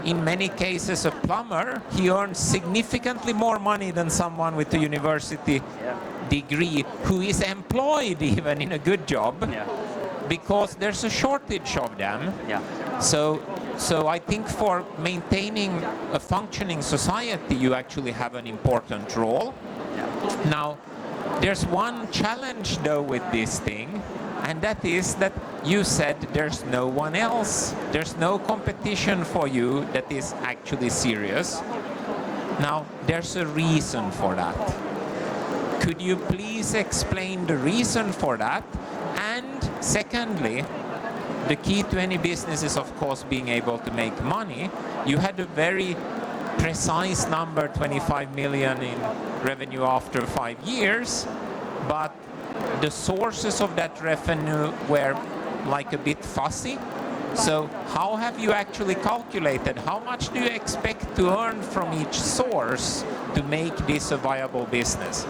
in many cases, a plumber, he earns significantly more money than someone with a university degree who is employed even in a good job. Because there's a shortage of them. So I think for maintaining a functioning society, you actually have an important role. Now, there's one challenge though with this thing, and that is that you said there's no one else. There's no competition for you that is actually serious. Now, there's a reason for that. Could you please explain the reason for that? And secondly, the key to any business is, of course, being able to make money. You had a very precise number, 25 million in revenue after 5 years, but the sources of that revenue were like a bit fuzzy. So how have you actually calculated? How much do you expect to earn from each source to make this a viable business?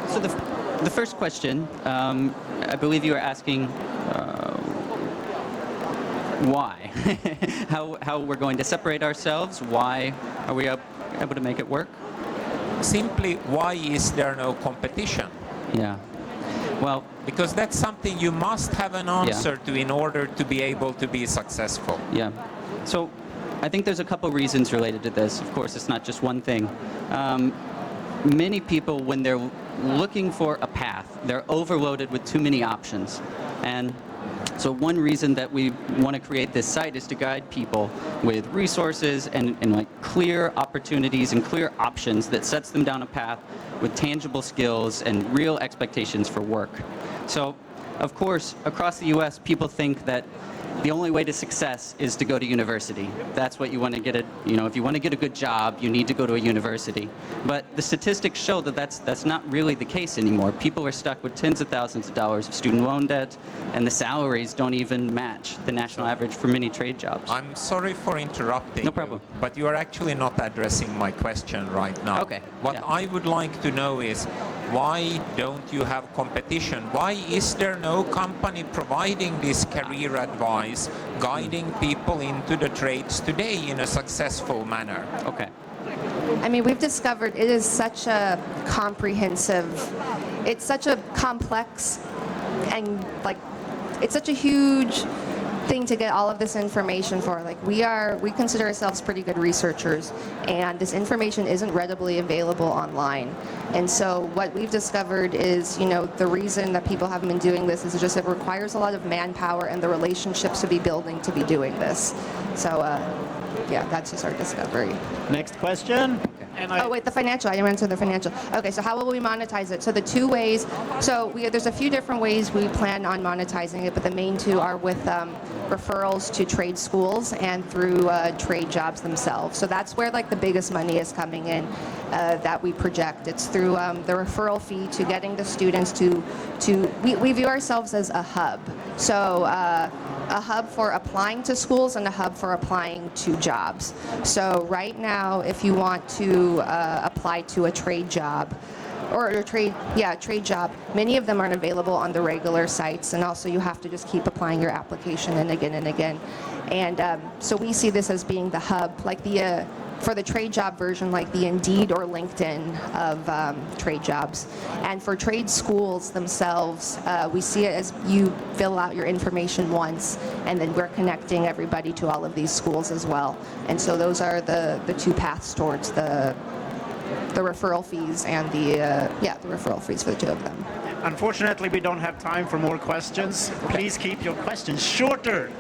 So the first question, I believe you were asking why, how we're going to separate ourselves, why are we able to make it work? Simply, why is there no competition? Yeah. Well, because that's something you must have an answer to in order to be able to be successful. Yeah. So I think there's a couple reasons related to this. Of course, it's not just one thing. Many people, when they're looking for a path, they're overloaded with too many options. And so one reason that we want to create this site is to guide people with resources and like clear opportunities and clear options that sets them down a path with tangible skills and real expectations for work. So, of course, across the US, people think that the only way to success is to go to university. That's what you want to get if you want to get a good job, you need to go to a university. But the statistics show that that's not really the case anymore. People are stuck with tens of thousands of dollars of student loan debt, and the salaries don't even match the national average for many trade jobs. I'm sorry for interrupting. No problem. You, but you are actually not addressing my question right now. Okay. What I would like to know is, why don't you have competition? Why is there no company providing this career advice, guiding people into the trades today in a successful manner? Okay. I mean, we've discovered it is such a comprehensive, it's such a complex and it's such a huge thing to get all of this information for. Like we consider ourselves pretty good researchers, and this information isn't readily available online. And so what we've discovered is, the reason that people haven't been doing this is just it requires a lot of manpower and the relationships to be building to be doing this. So yeah, that's just our discovery. Next question. Oh wait, the financial. I didn't answer the financial. Okay, so how will we monetize it? So the two ways. So there's a few different ways we plan on monetizing it, but the main two are with referrals to trade schools and through trade jobs themselves. So that's where like the biggest money is coming in that we project. It's through the referral fee to getting the students to. We view ourselves as a hub. So. A hub for applying to schools and a hub for applying to jobs. So right now, if you want to apply to a trade job, or a trade job, many of them aren't available on the regular sites, and also you have to just keep applying your application and again and again. And so we see this as being the hub, like for the trade job version, like the Indeed or LinkedIn of trade jobs. And for trade schools themselves, we see it as you fill out your information once, and then we're connecting everybody to all of these schools as well. And so those are the two paths towards the referral fees and the referral fees for the two of them. Unfortunately, we don't have time for more questions. Please keep your questions shorter.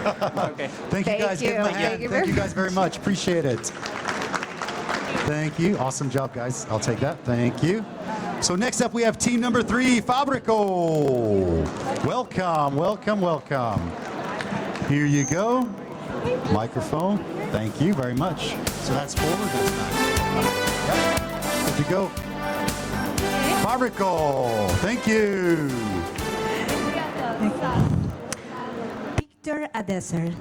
Okay. Thank you guys. Give them a hand. Thank you guys very much. Appreciate it. Thank you. Awesome job, guys. I'll take that. Thank you. So next up, we have team number 3, Fabrico. Welcome, welcome, welcome. Here you go. Microphone. Thank you very much. So that's forward. That's back. Yep. Good to go. Fabrico. Thank you. Picture a desert.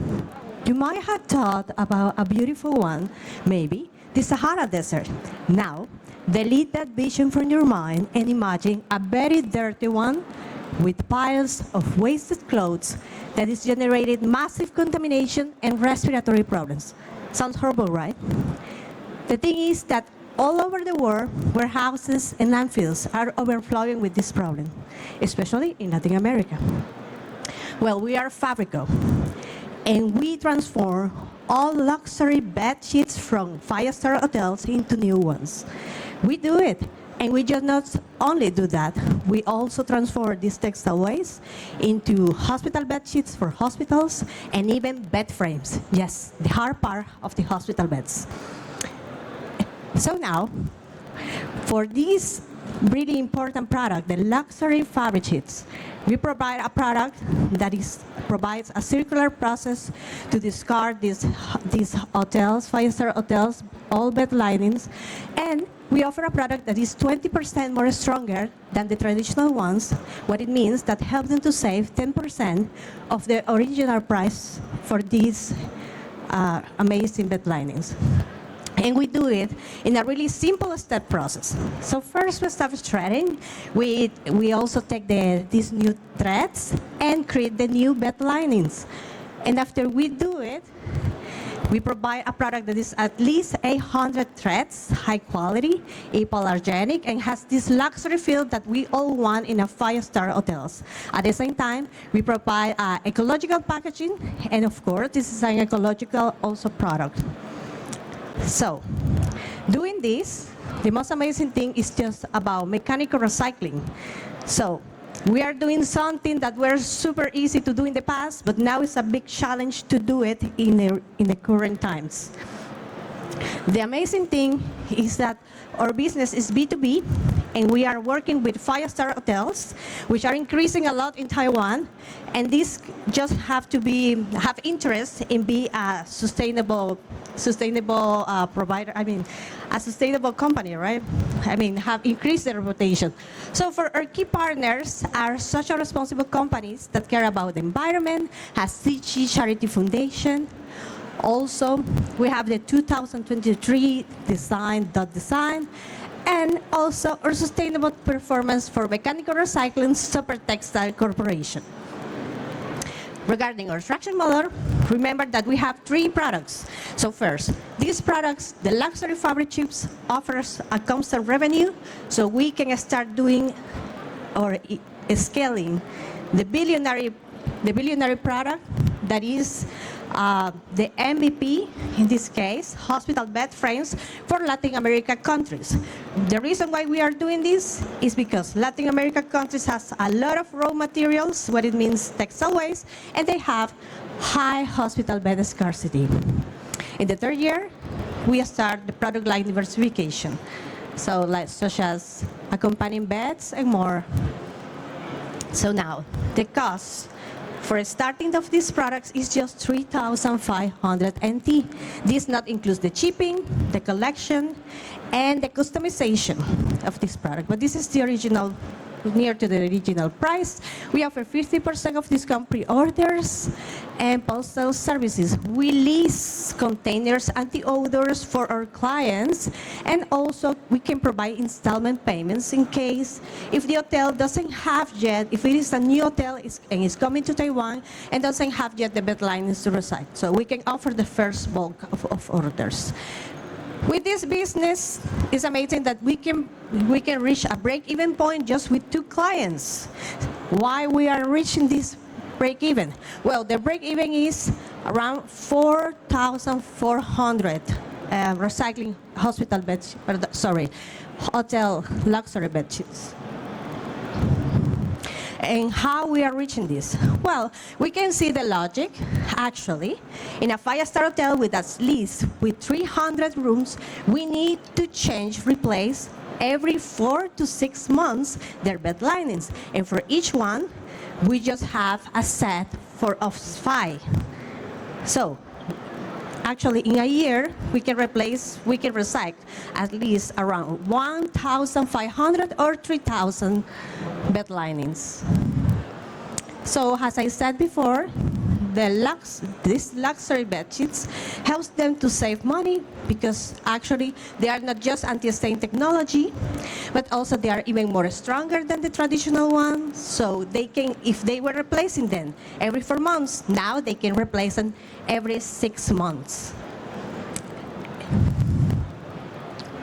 You might have thought about a beautiful one, maybe the Sahara Desert. Now, delete that vision from your mind and imagine a very dirty one with piles of wasted clothes that is generating massive contamination and respiratory problems. Sounds horrible, right? The thing is that all over the world, warehouses and landfills are overflowing with this problem, especially in Latin America. Well, we are Fabrico, and we transform all luxury bed sheets from 5-star hotels into new ones. We do it, and we just not only do that, we also transform these textile waste into hospital bed sheets for hospitals and even bed frames. Yes, the hard part of the hospital beds. So now, for this really important product, the luxury fabric sheets, we provide a product that provides a circular process to discard these hotels, 5-star hotels, all bed linings, and we offer a product that is 20% more stronger than the traditional ones. What it means that helps them to save 10% of the original price for these amazing bed linings. And we do it in a really simple step process. So first we start threading. We also take these new threads and create the new bed linings. And after we do it, we provide a product that is at least 800 threads, high quality, hypoallergenic, and has this luxury feel that we all want in a 5-star hotels. At the same time, we provide ecological packaging, and of course, this is an ecological also product. So, doing this, the most amazing thing is just about mechanical recycling. So, we are doing something that were super easy to do in the past, but now it's a big challenge to do it in the current times. The amazing thing is that our business is B2B, and we are working with 5-star hotels, which are increasing a lot in Taiwan, and these just have interest in being a sustainable provider. I mean, a sustainable company, right? I mean, have increased their reputation. So for our key partners are social responsible companies that care about the environment, has CG Charity Foundation. Also, we have the 2023 design, and also our sustainable performance for mechanical recycling Super Textile Corporation. Regarding our structure model, remember that we have 3 products. So first, these products, the luxury fabric chips, offers a constant revenue, so we can start doing or scaling the billionary product that is the MVP, in this case, hospital bed frames for Latin America countries. The reason why we are doing this is because Latin America countries has a lot of raw materials, what it means textile waste, and they have high hospital bed scarcity. In the third year, we start the product line diversification, so such as accompanying beds and more. So now, the cost for starting of these products is just 3,500 NT. This not includes the shipping, the collection, and the customization of this product. But this is the original, near to the original price. We offer 50% of discount pre-orders and postal services. We lease containers, anti-odors for our clients, and also we can provide installment payments in case if the hotel doesn't have yet, if it is a new hotel and is coming to Taiwan and doesn't have yet the bed linings to reside. So we can offer the first bulk of orders. With this business, it's amazing that we can reach a break-even point just with 2 clients. Why we are reaching this break-even? Well, the break-even is around 4,400 recycling hospital beds, hotel luxury bed sheets. And how we are reaching this? Well, we can see the logic. Actually, in a 5-star hotel with at least 300 rooms, we need to replace every 4 to 6 months their bed linings. And for each one, we just have a set of 5. So, actually, in a year, we can recycle at least around 1,500 or 3,000 bed linings. So, as I said before, these luxury bed sheets helps them to save money because actually they are not just anti-stain technology, but also they are even more stronger than the traditional ones. So they can, if they were replacing them every 4 months, now they can replace them every 6 months.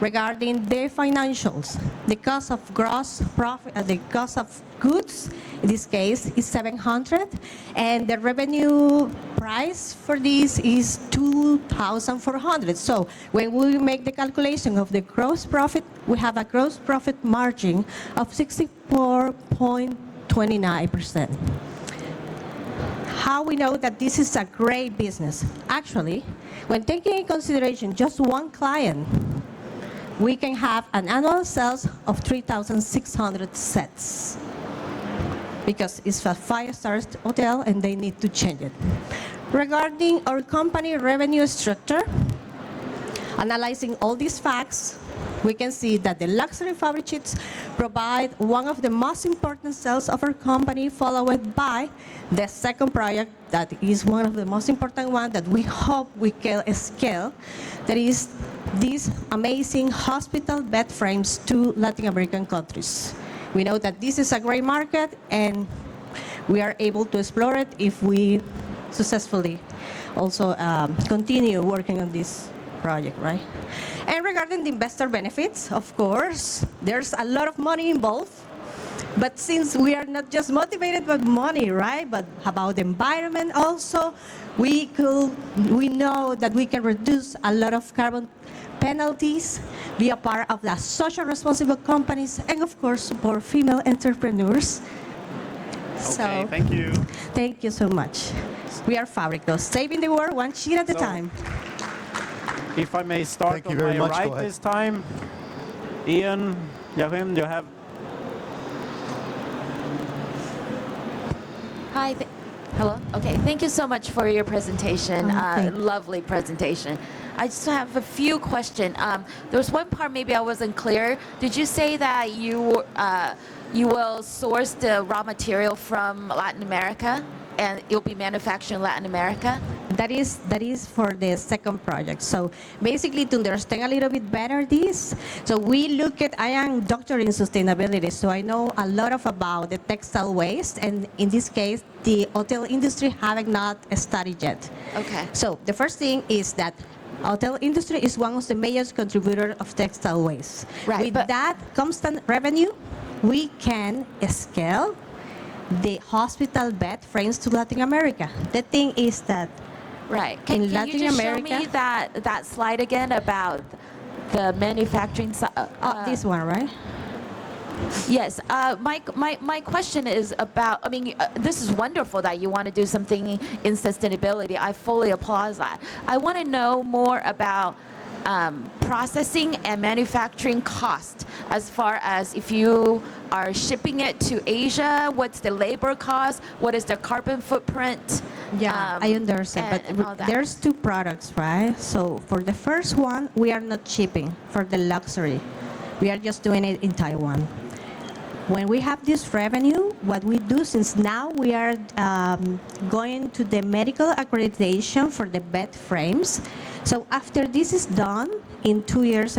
Regarding the financials, the cost of gross profit, the cost of goods, in this case, is 700, and the revenue price for this is 2,400. So when we make the calculation of the gross profit, we have a gross profit margin of 64.29%. How we know that this is a great business? Actually, when taking in consideration just one client, we can have an annual sales of 3,600 sets because it's a 5-star hotel and they need to change it. Regarding our company revenue structure, analyzing all these facts, we can see that the luxury fabric sheets provide one of the most important sales of our company, followed by the second project that is one of the most important ones that we hope we can scale, that is these amazing hospital bed frames to Latin American countries. We know that this is a great market and we are able to explore it if we successfully also continue working on this project, right? And regarding the investor benefits, of course, there's a lot of money involved. But since we are not just motivated by money, right, but about the environment also, we know that we can reduce a lot of carbon penalties, be a part of the social responsible companies, and of course, support female entrepreneurs. Okay, thank you. Thank you so much. We are Fabrico, saving the world one sheet at a time. If I may start on my right this time, Ian, Joachim, do you have? Hi. Hello? Okay, thank you so much for your presentation. Lovely presentation. I just have a few questions. There was one part maybe I wasn't clear. Did you say that you will source the raw material from Latin America and it will be manufactured in Latin America? That is for the second project. So basically, to understand a little bit better this, so we look at, I am doctor in sustainability, so I know a lot about the textile waste, and in this case, the hotel industry haven't not studied yet. Okay. So the first thing is that hotel industry is one of the major contributors of textile waste. Right, With that constant revenue, we can scale the hospital bed frames to Latin America. The thing is that Right. in Can Latin you just America, show me that slide again about the manufacturing side? this one, right? Yes. My question is about, I mean, this is wonderful that you want to do something in sustainability. I fully applaud that. I want to know more about processing and manufacturing cost, as far as if you are shipping it to Asia, what's the labor cost, what is the carbon footprint? Yeah, I understand. and all But that. there's two products, right? So for the first one, we are not shipping for the luxury. We are just doing it in Taiwan. When we have this revenue, what we do, since now we are going to the medical accreditation for the bed frames. So after this is done, in 2.5 years,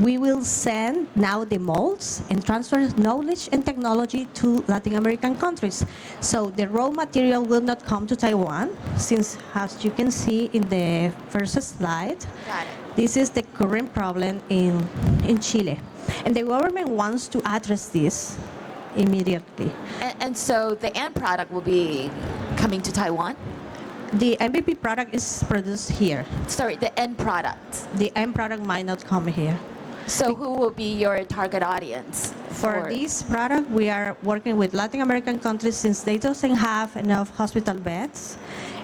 we will send now the molds and transfer knowledge and technology to Latin American countries. So the raw material will not come to Taiwan, since as you can see in the first slide, Got it. this is the current problem in Chile. And the government wants to address this immediately. And so the end product will be coming to Taiwan? The MVP product is produced here. Sorry, the end product. The end product might not come here. So who will be your target audience? For this product, we are working with Latin American countries since they doesn't have enough hospital beds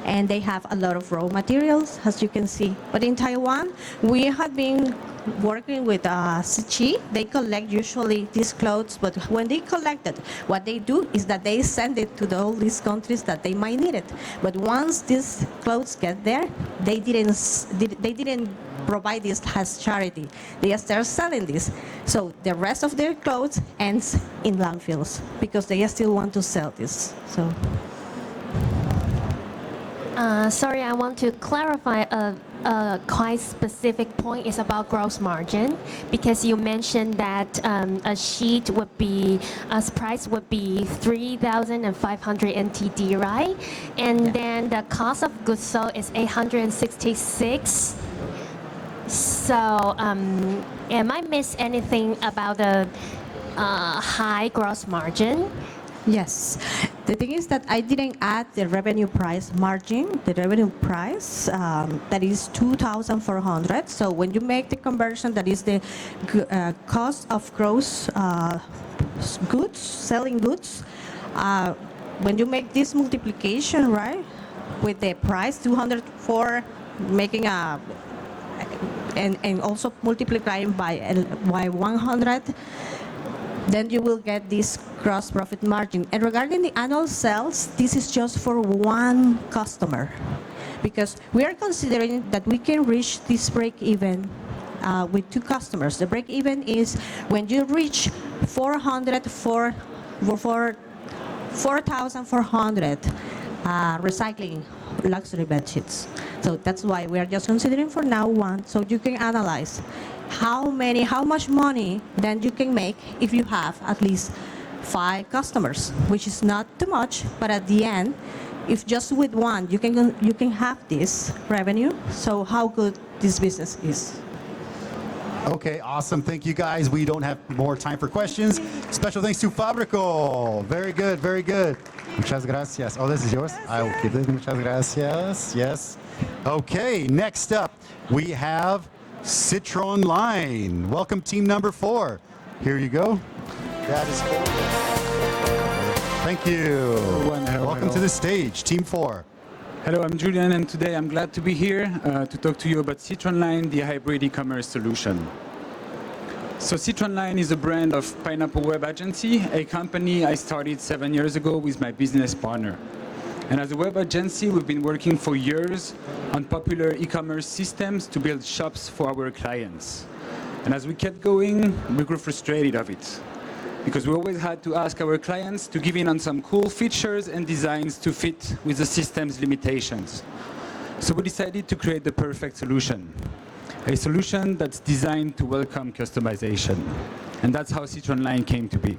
and they have a lot of raw materials, as you can see. But in Taiwan, we have been working with Sichi. They collect usually these clothes, but when they collect it, what they do is that they send it to all these countries that they might need it. But once these clothes get there, they didn't provide this as charity. They start selling this. So the rest of their clothes ends in landfills because they still want to sell this. So. Sorry, I want to clarify a quite specific point is about gross margin, because you mentioned that a sheet would be, price would be 3,500 NTD, right? And then the cost of goods sold is 866. So, am I miss anything about the high gross margin? Yes. The thing is that I didn't add the revenue price margin, the revenue price, that is 2,400. So when you make the conversion, that is the cost of gross goods, selling goods. When you make this multiplication, right, with the price 204, making a, and also multiplying by 100, then you will get this gross profit margin. And regarding the annual sales, this is just for one customer, because we are considering that we can reach this break even with two customers. The break even is when you reach 4,400 recycling luxury bed sheets. So that's why we are just considering for now one, so you can analyze how much money then you can make if you have at least 5 customers, which is not too much, but at the end, if just with one you can have this revenue. So how good this business is. Okay, awesome. Thank you, guys. We don't have more time for questions. Special thanks to Fabrico. Very good, very good. Muchas gracias. Oh, this is yours? I will keep this. Muchas gracias. Yes. Okay, next up, we have Citronline. Welcome, team number 4. Here you go. That is 4. Thank you. Welcome to the stage, team 4. Hello, I'm Julian, and today I'm glad to be here to talk to you about Citronline, the hybrid e-commerce solution. So Citronline is a brand of Pineapple Web Agency, a company I started 7 years ago with my business partner. And as a web agency, we've been working for years on popular e-commerce systems to build shops for our clients. And as we kept going, we grew frustrated of it, because we always had to ask our clients to give in on some cool features and designs to fit with the system's limitations. So we decided to create the perfect solution, a solution that's designed to welcome customization. And that's how Citronline came to be.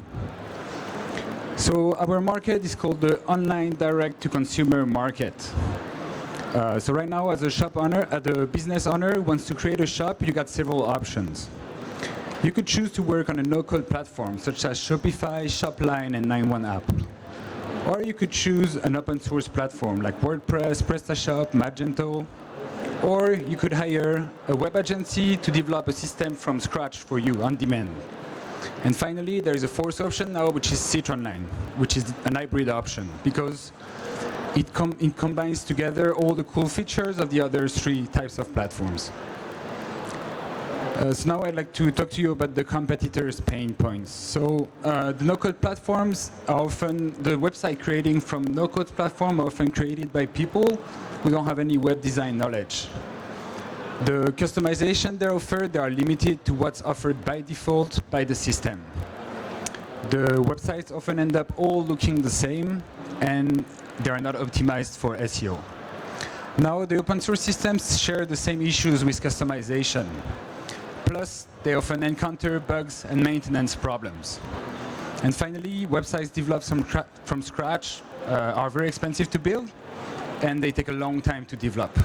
So our market is called the online direct-to-consumer market. So right now, as a shop owner, as a business owner who wants to create a shop, you got several options. You could choose to work on a no-code platform such as Shopify, Shopline, and 91 app. Or you could choose an open source platform like WordPress, PrestaShop, Magento. Or you could hire a web agency to develop a system from scratch for you on demand. And finally, there is a fourth option now, which is Citronline, which is an hybrid option, because it combines together all the cool features of the other three types of platforms. So now I'd like to talk to you about the competitors' pain points. So the no-code platforms are often, the website creating from no-code platform are often created by people who don't have any web design knowledge. The customization they offer, they are limited to what's offered by default by the system. The websites often end up all looking the same, and they are not optimized for SEO. Now, the open source systems share the same issues with customization. Plus, they often encounter bugs and maintenance problems. And finally, websites developed from scratch are very expensive to build, and they take a long time to develop.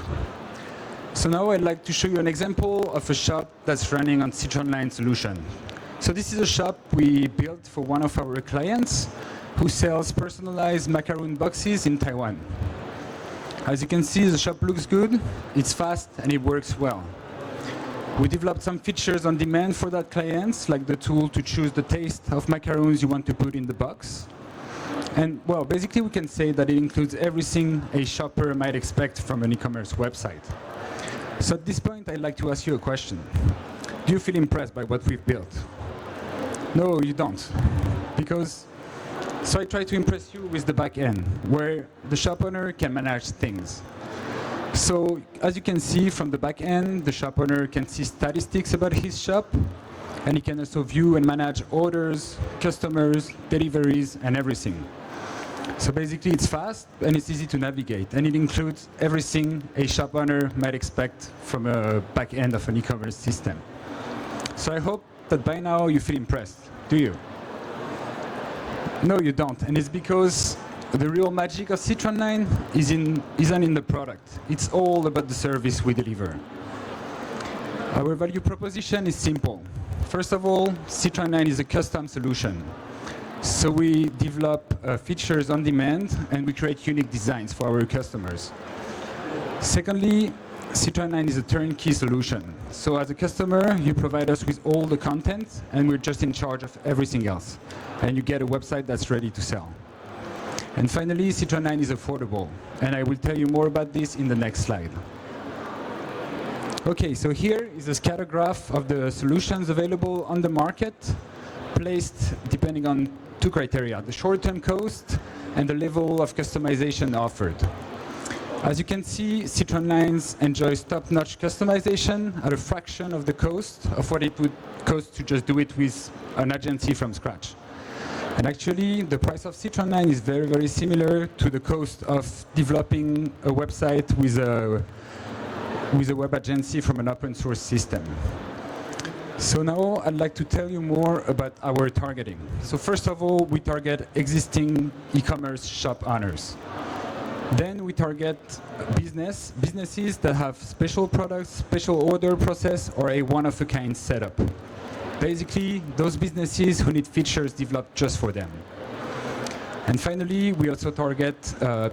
So now I'd like to show you an example of a shop that's running on Citronline solution. So this is a shop we built for one of our clients who sells personalized macaroon boxes in Taiwan. As you can see, the shop looks good, it's fast, and it works well. We developed some features on demand for that client, like the tool to choose the taste of macaroons you want to put in the box. And well, basically we can say that it includes everything a shopper might expect from an e-commerce website. So at this point, I'd like to ask you a question. Do you feel impressed by what we've built? No, you don't. So I try to impress you with the back end, where the shop owner can manage things. So as you can see from the back end, the shop owner can see statistics about his shop, and he can also view and manage orders, customers, deliveries, and everything. So basically it's fast and it's easy to navigate, and it includes everything a shop owner might expect from a back end of an e-commerce system. So I hope that by now you feel impressed. Do you? No, you don't, and it's because the real magic of Citronline isn't in the product. It's all about the service we deliver. Our value proposition is simple. First of all, Citronline is a custom solution. So we develop features on demand, and we create unique designs for our customers. Secondly, Citronline is a turnkey solution. So as a customer, you provide us with all the content, and we're just in charge of everything else. And you get a website that's ready to sell. And finally, Citronline is affordable. And I will tell you more about this in the next slide. Okay, so here is a scatter graph of the solutions available on the market, placed depending on two criteria: the short-term cost and the level of customization offered. As you can see, Citronline enjoys top-notch customization at a fraction of the cost of what it would cost to just do it with an agency from scratch. And actually, the price of Citronline is very, very similar to the cost of developing a website with a web agency from an open source system. So now I'd like to tell you more about our targeting. So first of all, we target existing e-commerce shop owners. Then we target businesses that have special products, special order process, or a one-of-a-kind setup. Basically, those businesses who need features developed just for them. And finally, we also target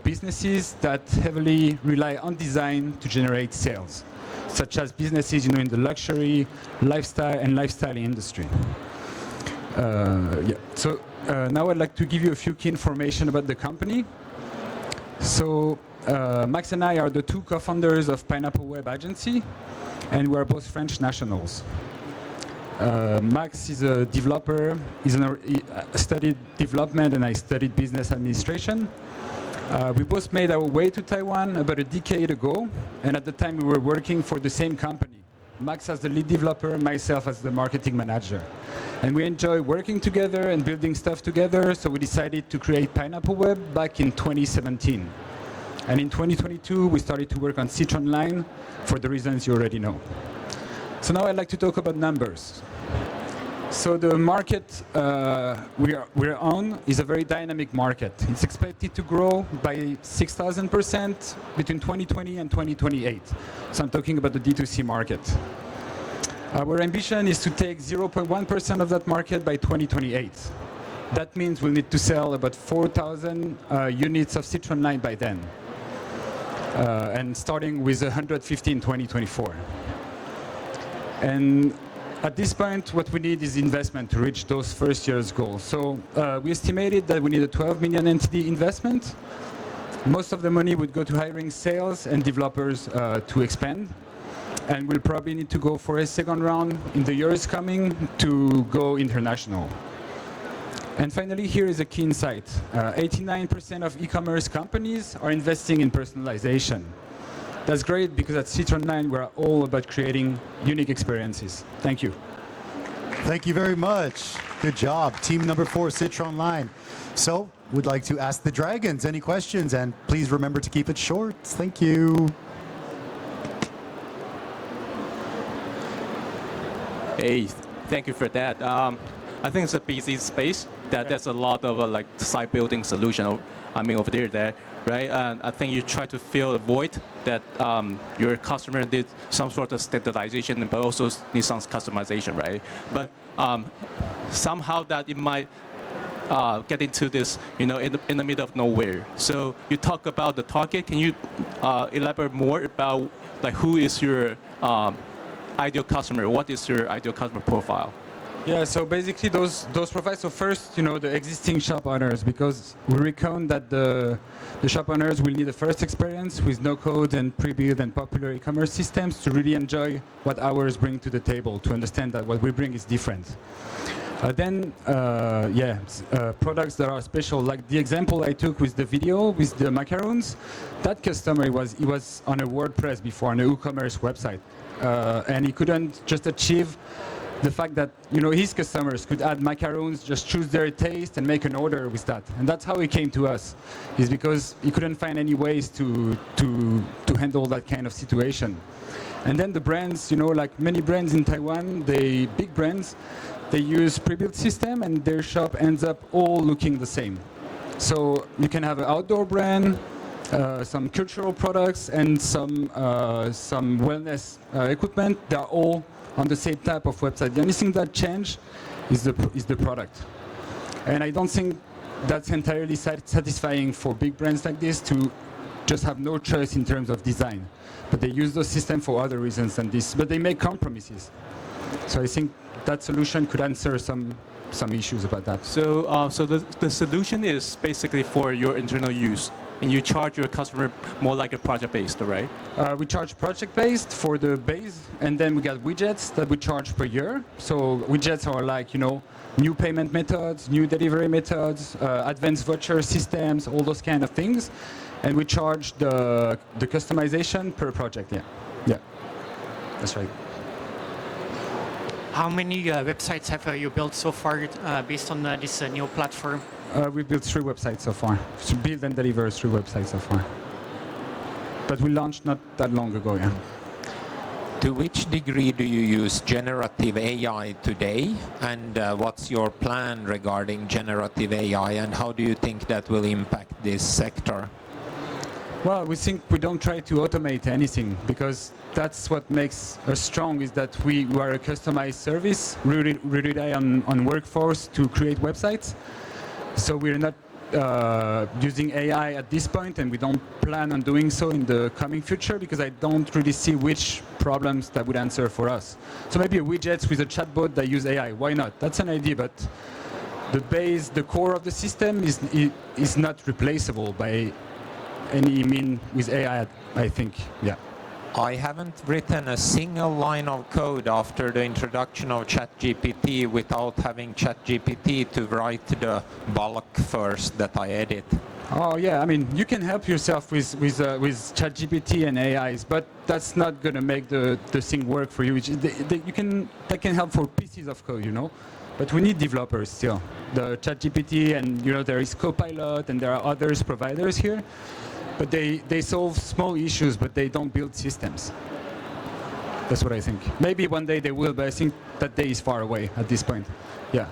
businesses that heavily rely on design to generate sales, such as businesses in the luxury, lifestyle industry. So now I'd like to give you a few key information about the company. So Max and I are the two co-founders of Pineapple Web Agency, and we are both French nationals. Max is a developer. He studied development, and I studied business administration. We both made our way to Taiwan about a decade ago, and at the time we were working for the same company. Max as the lead developer, myself as the marketing manager. And we enjoy working together and building stuff together, so we decided to create Pineapple Web back in 2017. And in 2022, we started to work on Citronline for the reasons you already know. So now I'd like to talk about numbers. So the market we're on is a very dynamic market. It's expected to grow by 6,000% between 2020 and 2028. So I'm talking about the D2C market. Our ambition is to take 0.1% of that market by 2028. That means we'll need to sell about 4,000 units of Citronline by then, and starting with 150 in 2024. And at this point, what we need is investment to reach those first year's goals. So we estimated that we need a 12 million NTD investment. Most of the money would go to hiring sales and developers to expand. And we'll probably need to go for a second round in the years coming to go international. And finally, here is a key insight. 89% of e-commerce companies are investing in personalization. That's great because at Citronline, we're all about creating unique experiences. Thank you. Thank you very much. Good job. Team number 4, Citronline. So, would like to ask the dragons any questions, and please remember to keep it short. Thank you. Hey, thank you for that. I think it's a busy space. There's a lot of like site building solution. Over there, right? And I think you try to fill a void that your customer did some sort of standardization, but also need some customization, right? But somehow that it might get into this, in the middle of nowhere. So you talk about the target. Can you elaborate more about like who is your ideal customer? What is your ideal customer profile? Yeah, so basically those profiles. So first, the existing shop owners, because we reckon that the shop owners will need a first experience with no code and pre-built and popular e-commerce systems to really enjoy what ours bring to the table, to understand that what we bring is different. Products that are special, like the example I took with the video with the macarons. That customer he was on a WordPress before, on a Woocommerce website, and he couldn't just achieve the fact that his customers could add macarons, just choose their taste and make an order with that. And that's how he came to us, is because he couldn't find any ways to handle that kind of situation. And then the brands, like many brands in Taiwan, big brands, they use pre-built system and their shop ends up all looking the same. So you can have an outdoor brand, some cultural products, and some wellness equipment. They're all on the same type of website. The only thing that changed is the product. And I don't think that's entirely satisfying for big brands like this to just have no choice in terms of design. But they use those systems for other reasons than this. But they make compromises. So I think that solution could answer some issues about that. So the solution is basically for your internal use. And you charge your customer more like a project-based, right? We charge project-based for the base, and then we got widgets that we charge per year. So widgets are like, new payment methods, new delivery methods, advanced voucher systems, all those kind of things. And we charge the customization per project, yeah. That's right. How many websites have you built so far based on this new platform? We built 3 websites so far. So build and deliver 3 websites so far. But we launched not that long ago, yeah. To which degree do you use generative AI today? And what's your plan regarding generative AI? And how do you think that will impact this sector? Well, we think we don't try to automate anything, because that's what makes us strong, is that we are a customized service. We rely on workforce to create websites. So we're not using AI at this point, and we don't plan on doing so in the coming future, because I don't really see which problems that would answer for us. So maybe a widget with a chatbot that use AI. Why not? That's an idea, but the core of the system is not replaceable by any mean with AI, I think, yeah. I haven't written a single line of code after the introduction of ChatGPT without having ChatGPT to write the bulk first that I edit. Oh yeah, I mean, you can help yourself with ChatGPT and AIs, but that's not going to make the thing work for you. That can help for pieces of code, But we need developers still. The ChatGPT and there is Copilot and there are others providers here. But they solve small issues, but they don't build systems. That's what I think. Maybe one day they will, but I think that day is far away at this point. Yeah.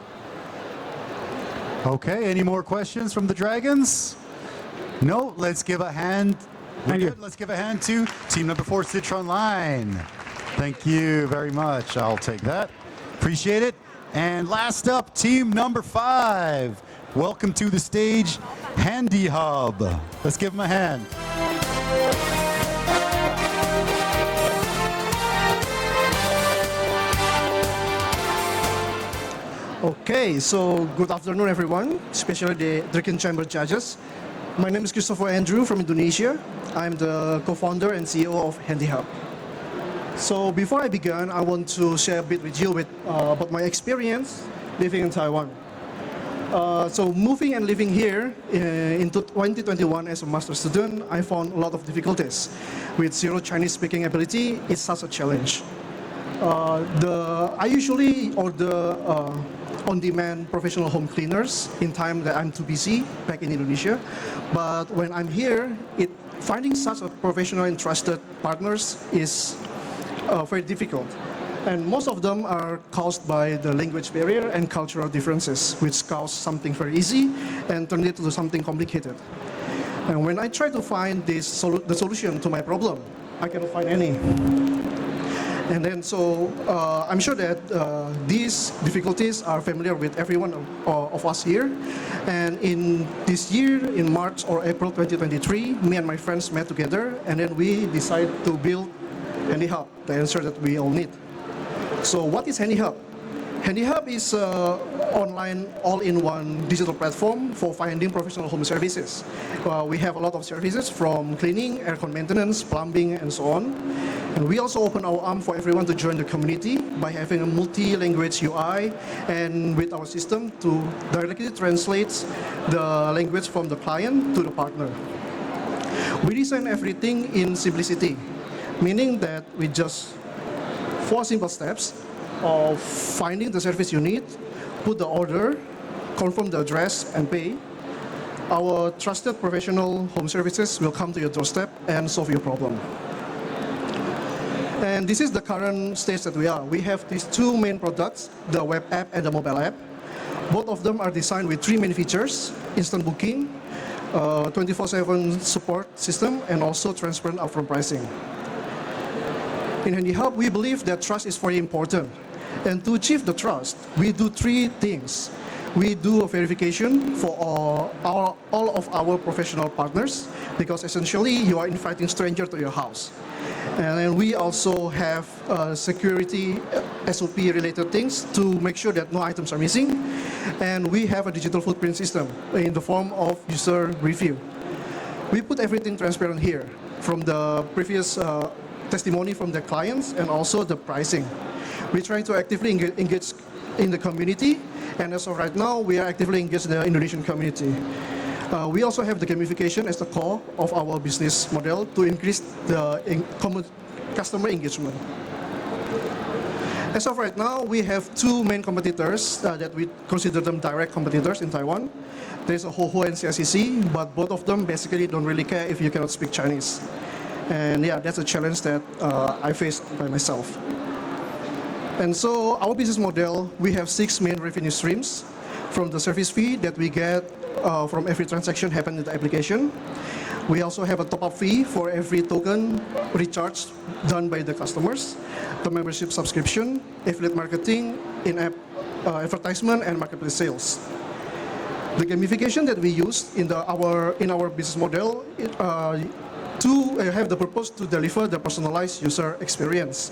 Okay, any more questions from the dragons? No, let's give a hand. Thank you. Let's give a hand to team number 4, Citronline. Thank you very much. I'll take that. Appreciate it. And last up, team number 5, welcome to the stage, Handy Hub. Let's give him a hand. Okay, so good afternoon, everyone, especially the Dragon Chamber judges. My name is Christopher Andrew from Indonesia. I'm the co-founder and CEO of Handy Hub. So before I begin, I want to share a bit with you about my experience living in Taiwan. So moving and living here in 2021 as a master student, I found a lot of difficulties. With zero Chinese speaking ability, it's such a challenge. I usually order on-demand professional home cleaners in time that I'm too busy back in Indonesia. But when I'm here, finding such a professional and trusted partners is very difficult. And most of them are caused by the language barrier and cultural differences, which cause something very easy and turn it into something complicated. And when I try to find the solution to my problem, I cannot find any. And then I'm sure that these difficulties are familiar with everyone of us here. And in this year, in March or April 2023, me and my friends met together, and then we decided to build Handy Hub, the answer that we all need. So what is Handy Hub? Handy Hub is an online all-in-one digital platform for finding professional home services. We have a lot of services from cleaning, aircon maintenance, plumbing, and so on. And we also open our arm for everyone to join the community by having a multi-language UI and with our system to directly translate the language from the client to the partner. We design everything in simplicity, meaning that we just 4 simple steps of finding the service you need, put the order, confirm the address, and pay. Our trusted professional home services will come to your doorstep and solve your problem. And this is the current stage that we are. We have these 2 main products, the web app and the mobile app. Both of them are designed with 3 main features: instant booking, 24/7 support system, and also transparent upfront pricing. In Handy Hub, we believe that trust is very important. And to achieve the trust, we do 3 things. We do a verification for all of our professional partners, because essentially you are inviting strangers to your house. And then we also have security SOP related things to make sure that no items are missing. And we have a digital footprint system in the form of user review. We put everything transparent here, from the previous testimony from the clients and also the pricing. We try to actively engage in the community, and as of right now, we are actively engaged in the Indonesian community. We also have the gamification as the core of our business model to increase the customer engagement. As of right now, we have 2 main competitors that we consider them direct competitors in Taiwan. There's a Hoho and CICC, but both of them basically don't really care if you cannot speak Chinese. And yeah, that's a challenge that I faced by myself. And so our business model, we have 6 main revenue streams from the service fee that we get from every transaction happened in the application. We also have a top-up fee for every token recharge done by the customers, the membership subscription, affiliate marketing, in-app advertisement, and marketplace sales. The gamification that we use in our business model have the purpose to deliver the personalized user experience.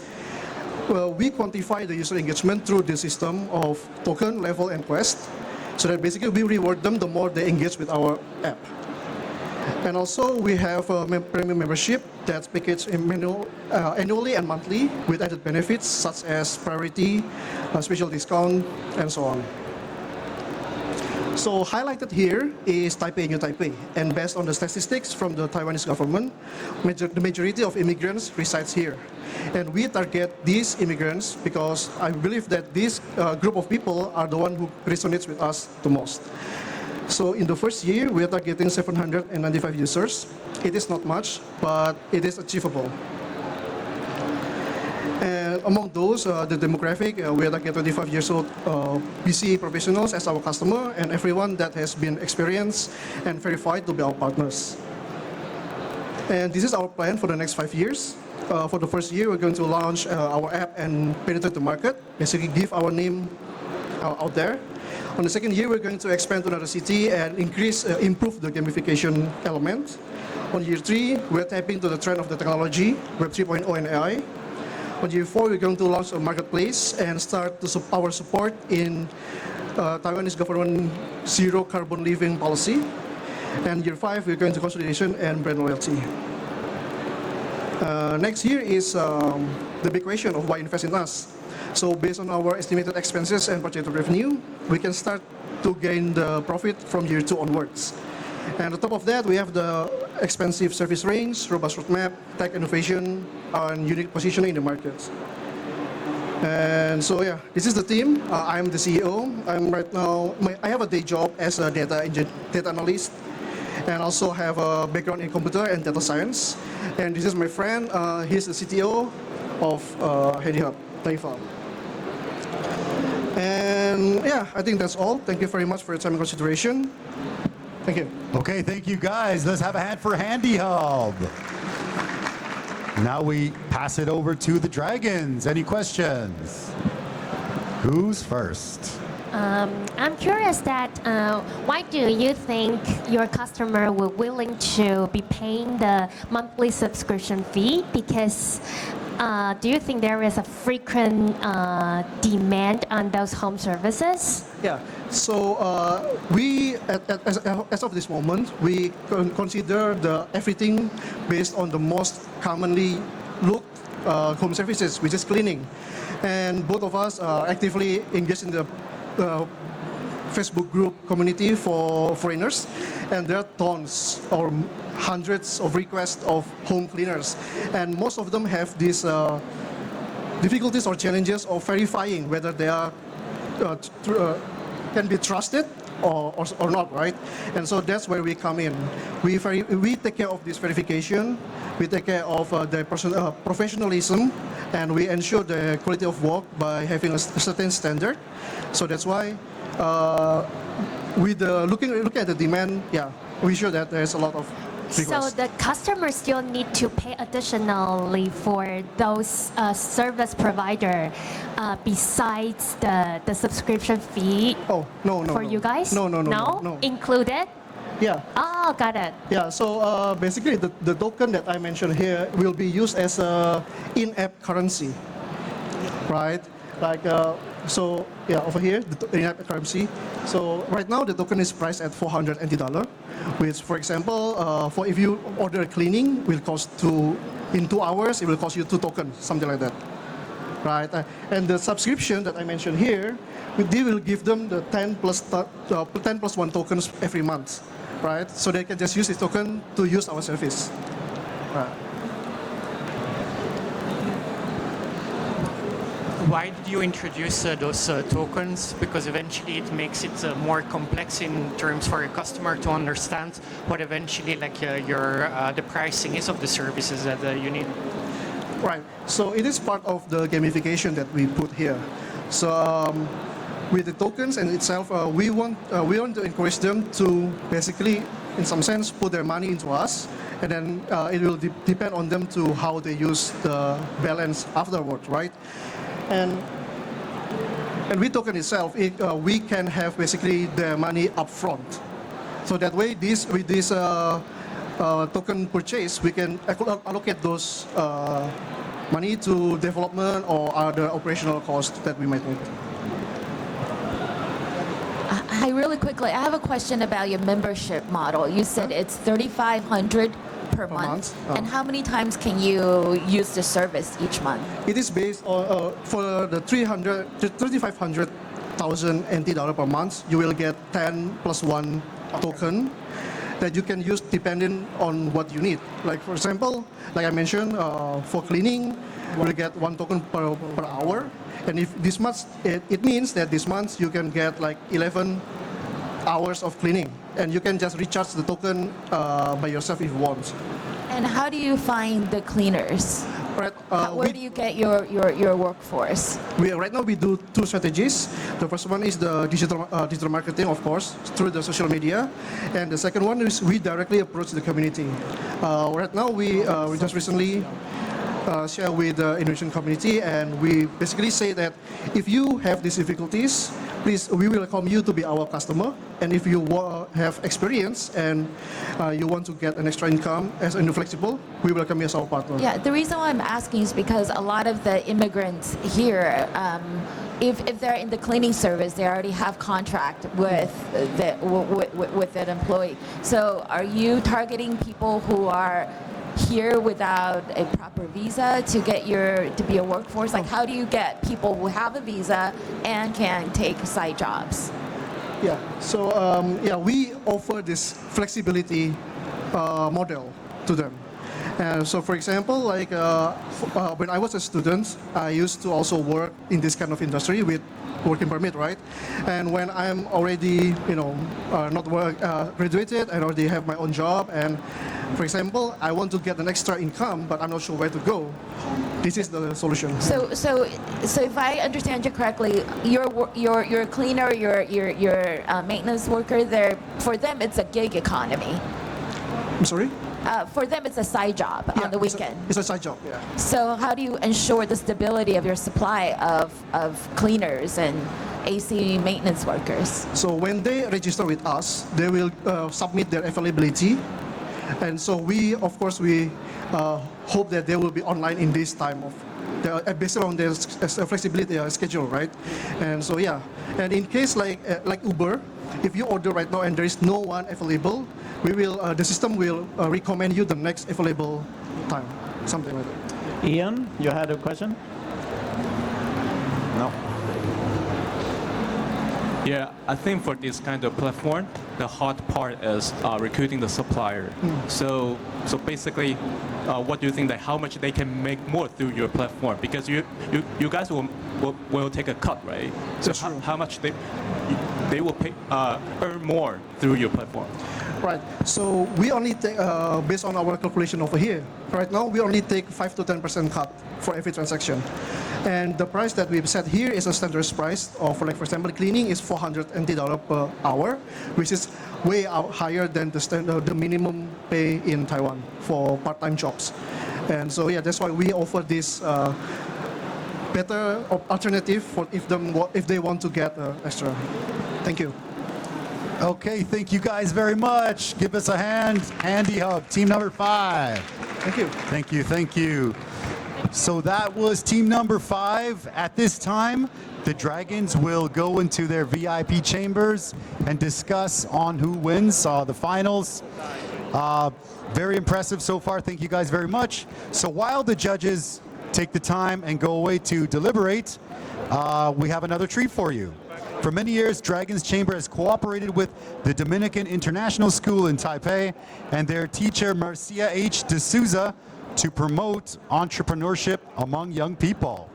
Well, we quantify the user engagement through the system of token, level, and quest, so that basically we reward them the more they engage with our app. And also we have a premium membership that's packaged annually and monthly with added benefits such as priority, special discount, and so on. So highlighted here is Taipei New Taipei, and based on the statistics from the Taiwanese government, the majority of immigrants resides here. And we target these immigrants because I believe that this group of people are the one who resonates with us the most. So in the first year, we are targeting 795 users. It is not much, but it is achievable. And among those, the demographic, we are targeting 25 years old BCA professionals as our customer, and everyone that has been experienced and verified to be our partners. And this is our plan for the next 5 years. For the first year, we're going to launch our app and penetrate the market, basically give our name out there. On the second year, we're going to expand to another city and improve the gamification element. On year 3, we're tapping to the trend of the technology, Web 3.0 and AI. On year 4, we're going to launch a marketplace and start our support in Taiwanese government zero carbon living policy. And year 5, we're going to consolidation and brand loyalty. Next year is the big question of why invest in us. So based on our estimated expenses and projected revenue, we can start to gain the profit from year 2 onwards. And on top of that, we have the expensive service range, robust roadmap, tech innovation, and unique positioning in the market. And so yeah, this is the team. I'm the CEO. I have a day job as a data analyst, and also have a background in computer and data science. And this is my friend. He's the CTO of HandyHub, Taiwan. And yeah, I think that's all. Thank you very much for your time and consideration. Thank you. Okay, thank you guys. Let's have a hand for HandyHub. Now we pass it over to the dragons. Any questions? Who's first? I'm curious that why do you think your customer were willing to be paying the monthly subscription fee? Because do you think there is a frequent demand on those home services? Yeah. So we, as of this moment, we consider everything based on the most commonly looked home services, which is cleaning. And both of us are actively engaged in the Facebook group community for foreigners, and there are tons or hundreds of requests of home cleaners, and most of them have these difficulties or challenges of verifying whether they are can be trusted or not, right? And so that's where we come in. We take care of this verification, we take care of the professionalism, and we ensure the quality of work by having a certain standard. So that's why with looking at the demand, yeah, we sure that there's a lot of requests. So the customers still need to pay additionally for those service provider besides the subscription fee. Oh, no. For you guys? No. Included? Yeah. Oh, got it. Yeah, so basically the token that I mentioned here will be used as a in-app currency, right? Like, so yeah, over here, the in-app currency. So right now the token is priced at $480, which, for example, for if you order cleaning, will cost in 2 hours, it will cost you 2 tokens, something like that, right? And the subscription that I mentioned here, they will give them the 10 plus 1 tokens every month, right? So they can just use this token to use our service. Right. Why did you introduce those tokens? Because eventually it makes it more complex in terms for your customer to understand what eventually the pricing is of the services that you need. Right. So it is part of the gamification that we put here. So with the tokens and itself, we want to encourage them to basically, in some sense, put their money into us, and then it will depend on them to how they use the balance afterward, right? And with token itself, we can have basically the money upfront. So that way, with this token purchase, we can allocate those money to development or other operational costs that we might need. Hi, really quickly, I have a question about your membership model. You said it's $3,500 per month. And how many times can you use the service each month? It is based on, for the $3,500 NT per month, you will get 10 plus 1 token that you can use depending on what you need. Like, for example, like I mentioned, for cleaning, we'll get 1 token per hour. And if this month, it means that this month you can get like 11 hours of cleaning. And you can just recharge the token by yourself if you want. And how do you find the cleaners? Right, where do you get your workforce? Right now we do 2 strategies. The first one is the digital marketing, of course, through the social media. And the second one is we directly approach the community. Right now we just recently share with the innovation community, and we basically say that if you have these difficulties, please, we welcome you to be our customer. And if you have experience and you want to get an extra income as a flexible, we welcome you as our partner. Yeah, the reason why I'm asking is because a lot of the immigrants here, if they're in the cleaning service, they already have contract with that employee. So are you targeting people who are here without a proper visa to be a workforce? Like, how do you get people who have a visa and can take side jobs? Yeah, so we offer this flexibility model to them. So for example, like when I was a student, I used to also work in this kind of industry with working permit, right? And when I'm already, graduated and already have my own job, and for example, I want to get an extra income, but I'm not sure where to go. This is the solution. So if I understand you correctly, your cleaner, your maintenance worker, for them it's a gig economy. I'm sorry? For them, it's a side job on the weekend. It's a side job, yeah. So how do you ensure the stability of your supply of cleaners and AC maintenance workers? So when they register with us, they will submit their availability. And so of course, we hope that they will be online in this time based on their flexibility schedule, right? And so, yeah. And in case like Uber, if you order right now and there is no one available, the system will recommend you the next available time, something like that. Ian, you had a question? No. Yeah, I think for this kind of platform, the hard part is recruiting the supplier. So basically, what do you think that how much they can make more through your platform? Because you guys will take a cut, right? So how much they will earn more through your platform? Right. So we only take, based on our calculation over here, right now we only take 5 to 10% cut for every transaction. And the price that we've set here is a standard price of, like for example, cleaning is $420 per hour, which is way higher than the minimum pay in Taiwan for part-time jobs. And so yeah, that's why we offer this better alternative for if they want to get extra. Thank you. Okay, thank you guys very much. Give us a hand. Handy Hub, team number 5. Thank you. Thank you, thank you. So that was team number 5. At this time, the Dragons will go into their VIP chambers and discuss on who wins the finals. Very impressive so far. Thank you guys very much. So while the judges take the time and go away to deliberate, we have another treat for you. For many years, Dragons Chamber has cooperated with the Dominican International School in Taipei and their teacher, Marcia H. D'Souza, to promote entrepreneurship among young people.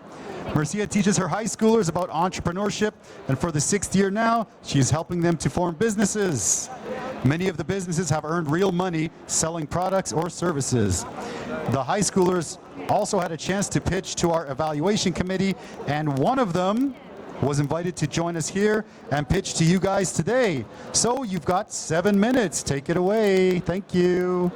Marcia teaches her high schoolers about entrepreneurship, and for the 6th year now, she is helping them to form businesses. Many of the businesses have earned real money selling products or services. The high schoolers also had a chance to pitch to our evaluation committee, and one of them was invited to join us here and pitch to you guys today. So you've got 7 minutes. Take it away. Thank you.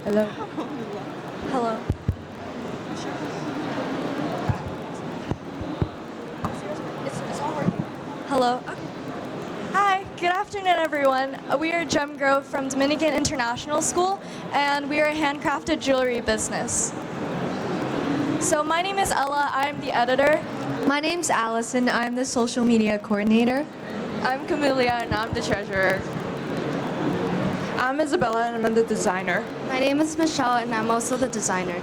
Hello. Hello. It's all working. Hello. Okay. Hi, good afternoon, everyone. We are Gem Grove from Dominican International School, and we are a handcrafted jewelry business. So my name is Ella. I'm the editor. My name's Allison. I'm the social media coordinator. I'm Camelia, and I'm the treasurer. I'm Isabella, and I'm the designer. My name is Michelle, and I'm also the designer.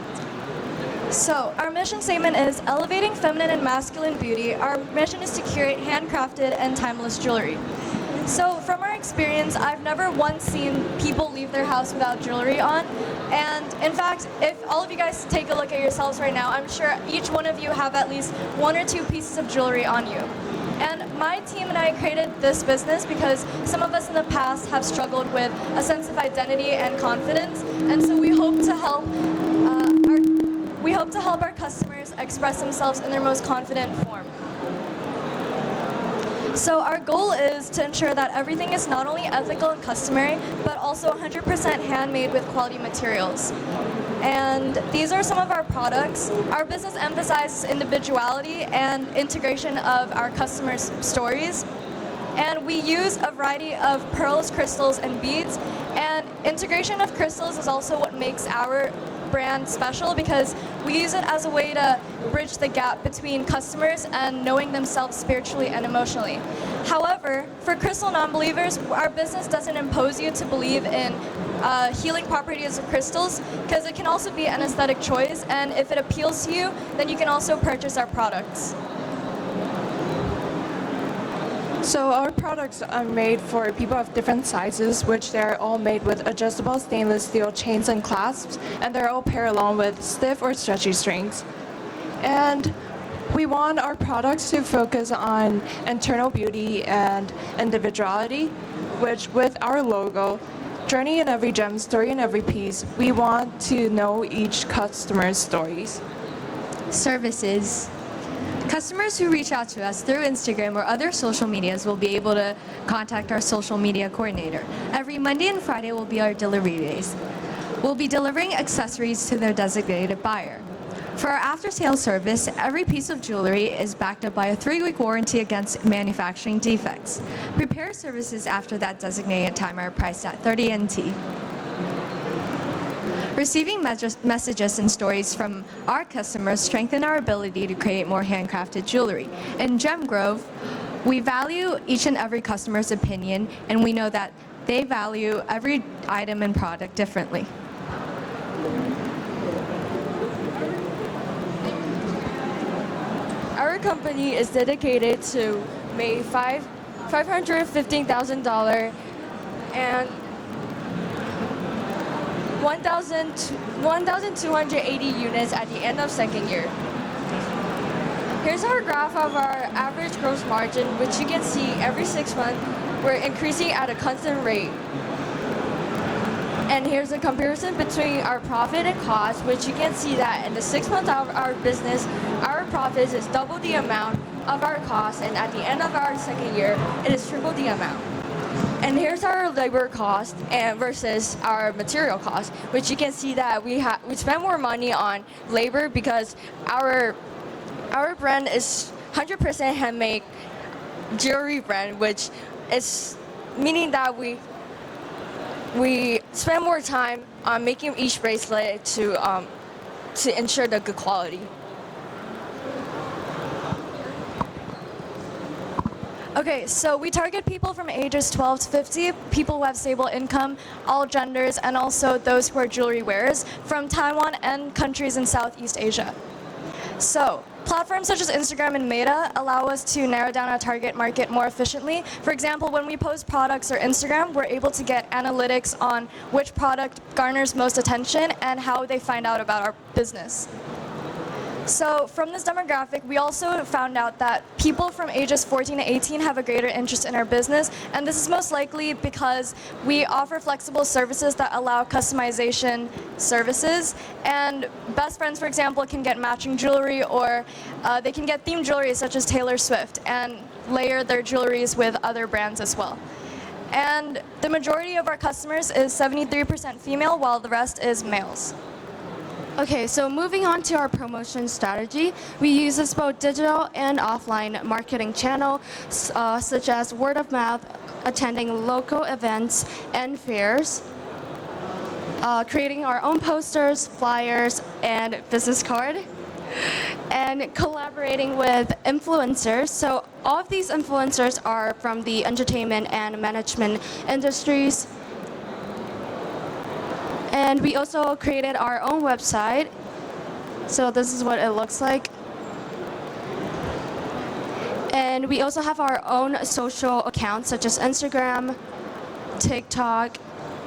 So, our mission statement is elevating feminine and masculine beauty. Our mission is to curate handcrafted and timeless jewelry. So, from our experience, I've never once seen people leave their house without jewelry on. And in fact, if all of you guys take a look at yourselves right now, I'm sure each one of you have at least 1 or 2 pieces of jewelry on you. And my team and I created this business because some of us in the past have struggled with a sense of identity and confidence. And so we hope to help we hope to help our customers express themselves in their most confident form. So our goal is to ensure that everything is not only ethical and customary, but also 100% handmade with quality materials. And these are some of our products. Our business emphasizes individuality and integration of our customers' stories. And we use a variety of pearls, crystals, and beads. And integration of crystals is also what makes our brand special, because we use it as a way to bridge the gap between customers and knowing themselves spiritually and emotionally. However, for crystal non-believers, our business doesn't impose you to believe in healing properties of crystals, because it can also be an aesthetic choice, and if it appeals to you, then you can also purchase our products. So our products are made for people of different sizes, which they're all made with adjustable stainless steel chains and clasps, and they're all paired along with stiff or stretchy strings. And we want our products to focus on internal beauty and individuality, which with our logo, journey in every gem, story in every piece, we want to know each customer's stories. Services. Customers who reach out to us through Instagram or other social medias will be able to contact our social media coordinator. Every Monday and Friday will be our delivery days. We'll be delivering accessories to their designated buyer. For our after-sales service, every piece of jewelry is backed up by a 3-week warranty against manufacturing defects. Repair services after that designated time are priced at 30 NT. Receiving messages and stories from our customers strengthen our ability to create more handcrafted jewelry. In Gem Grove, we value each and every customer's opinion, and we know that they value every item and product differently. Our company is dedicated to make $515,000 and 1,280 units at the end of second year. Here's our graph of our average gross margin, which you can see every 6 months we're increasing at a constant rate. And here's a comparison between our profit and cost, which you can see that in the 6 months of our business, our profits is double the amount of our cost, and at the end of our second year, it is triple the amount. And here's our labor cost and versus our material cost, which you can see that we spend more money on labor because our brand is 100% handmade jewelry brand, which is meaning that we spend more time on making each bracelet to ensure the good quality. Okay, so we target people from ages 12 to 50, people who have stable income, all genders, and also those who are jewelry wearers from Taiwan and countries in Southeast Asia. So, platforms such as Instagram and Meta allow us to narrow down our target market more efficiently. For example, when we post products or Instagram, we're able to get analytics on which product garners most attention and how they find out about our business. So from this demographic, we also found out that people from ages 14 to 18 have a greater interest in our business, and this is most likely because we offer flexible services that allow customization services, and best friends, for example, can get matching jewelry, or they can get themed jewelry such as Taylor Swift and layer their jewelries with other brands as well. And the majority of our customers is 73% female, while the rest is males. Okay, so moving on to our promotion strategy, we use this both digital and offline marketing channel, such as word of mouth, attending local events and fairs, creating our own posters, flyers, and business card, and collaborating with influencers. So all of these influencers are from the entertainment and management industries. And we also created our own website. So this is what it looks like. And we also have our own social accounts such as Instagram, TikTok,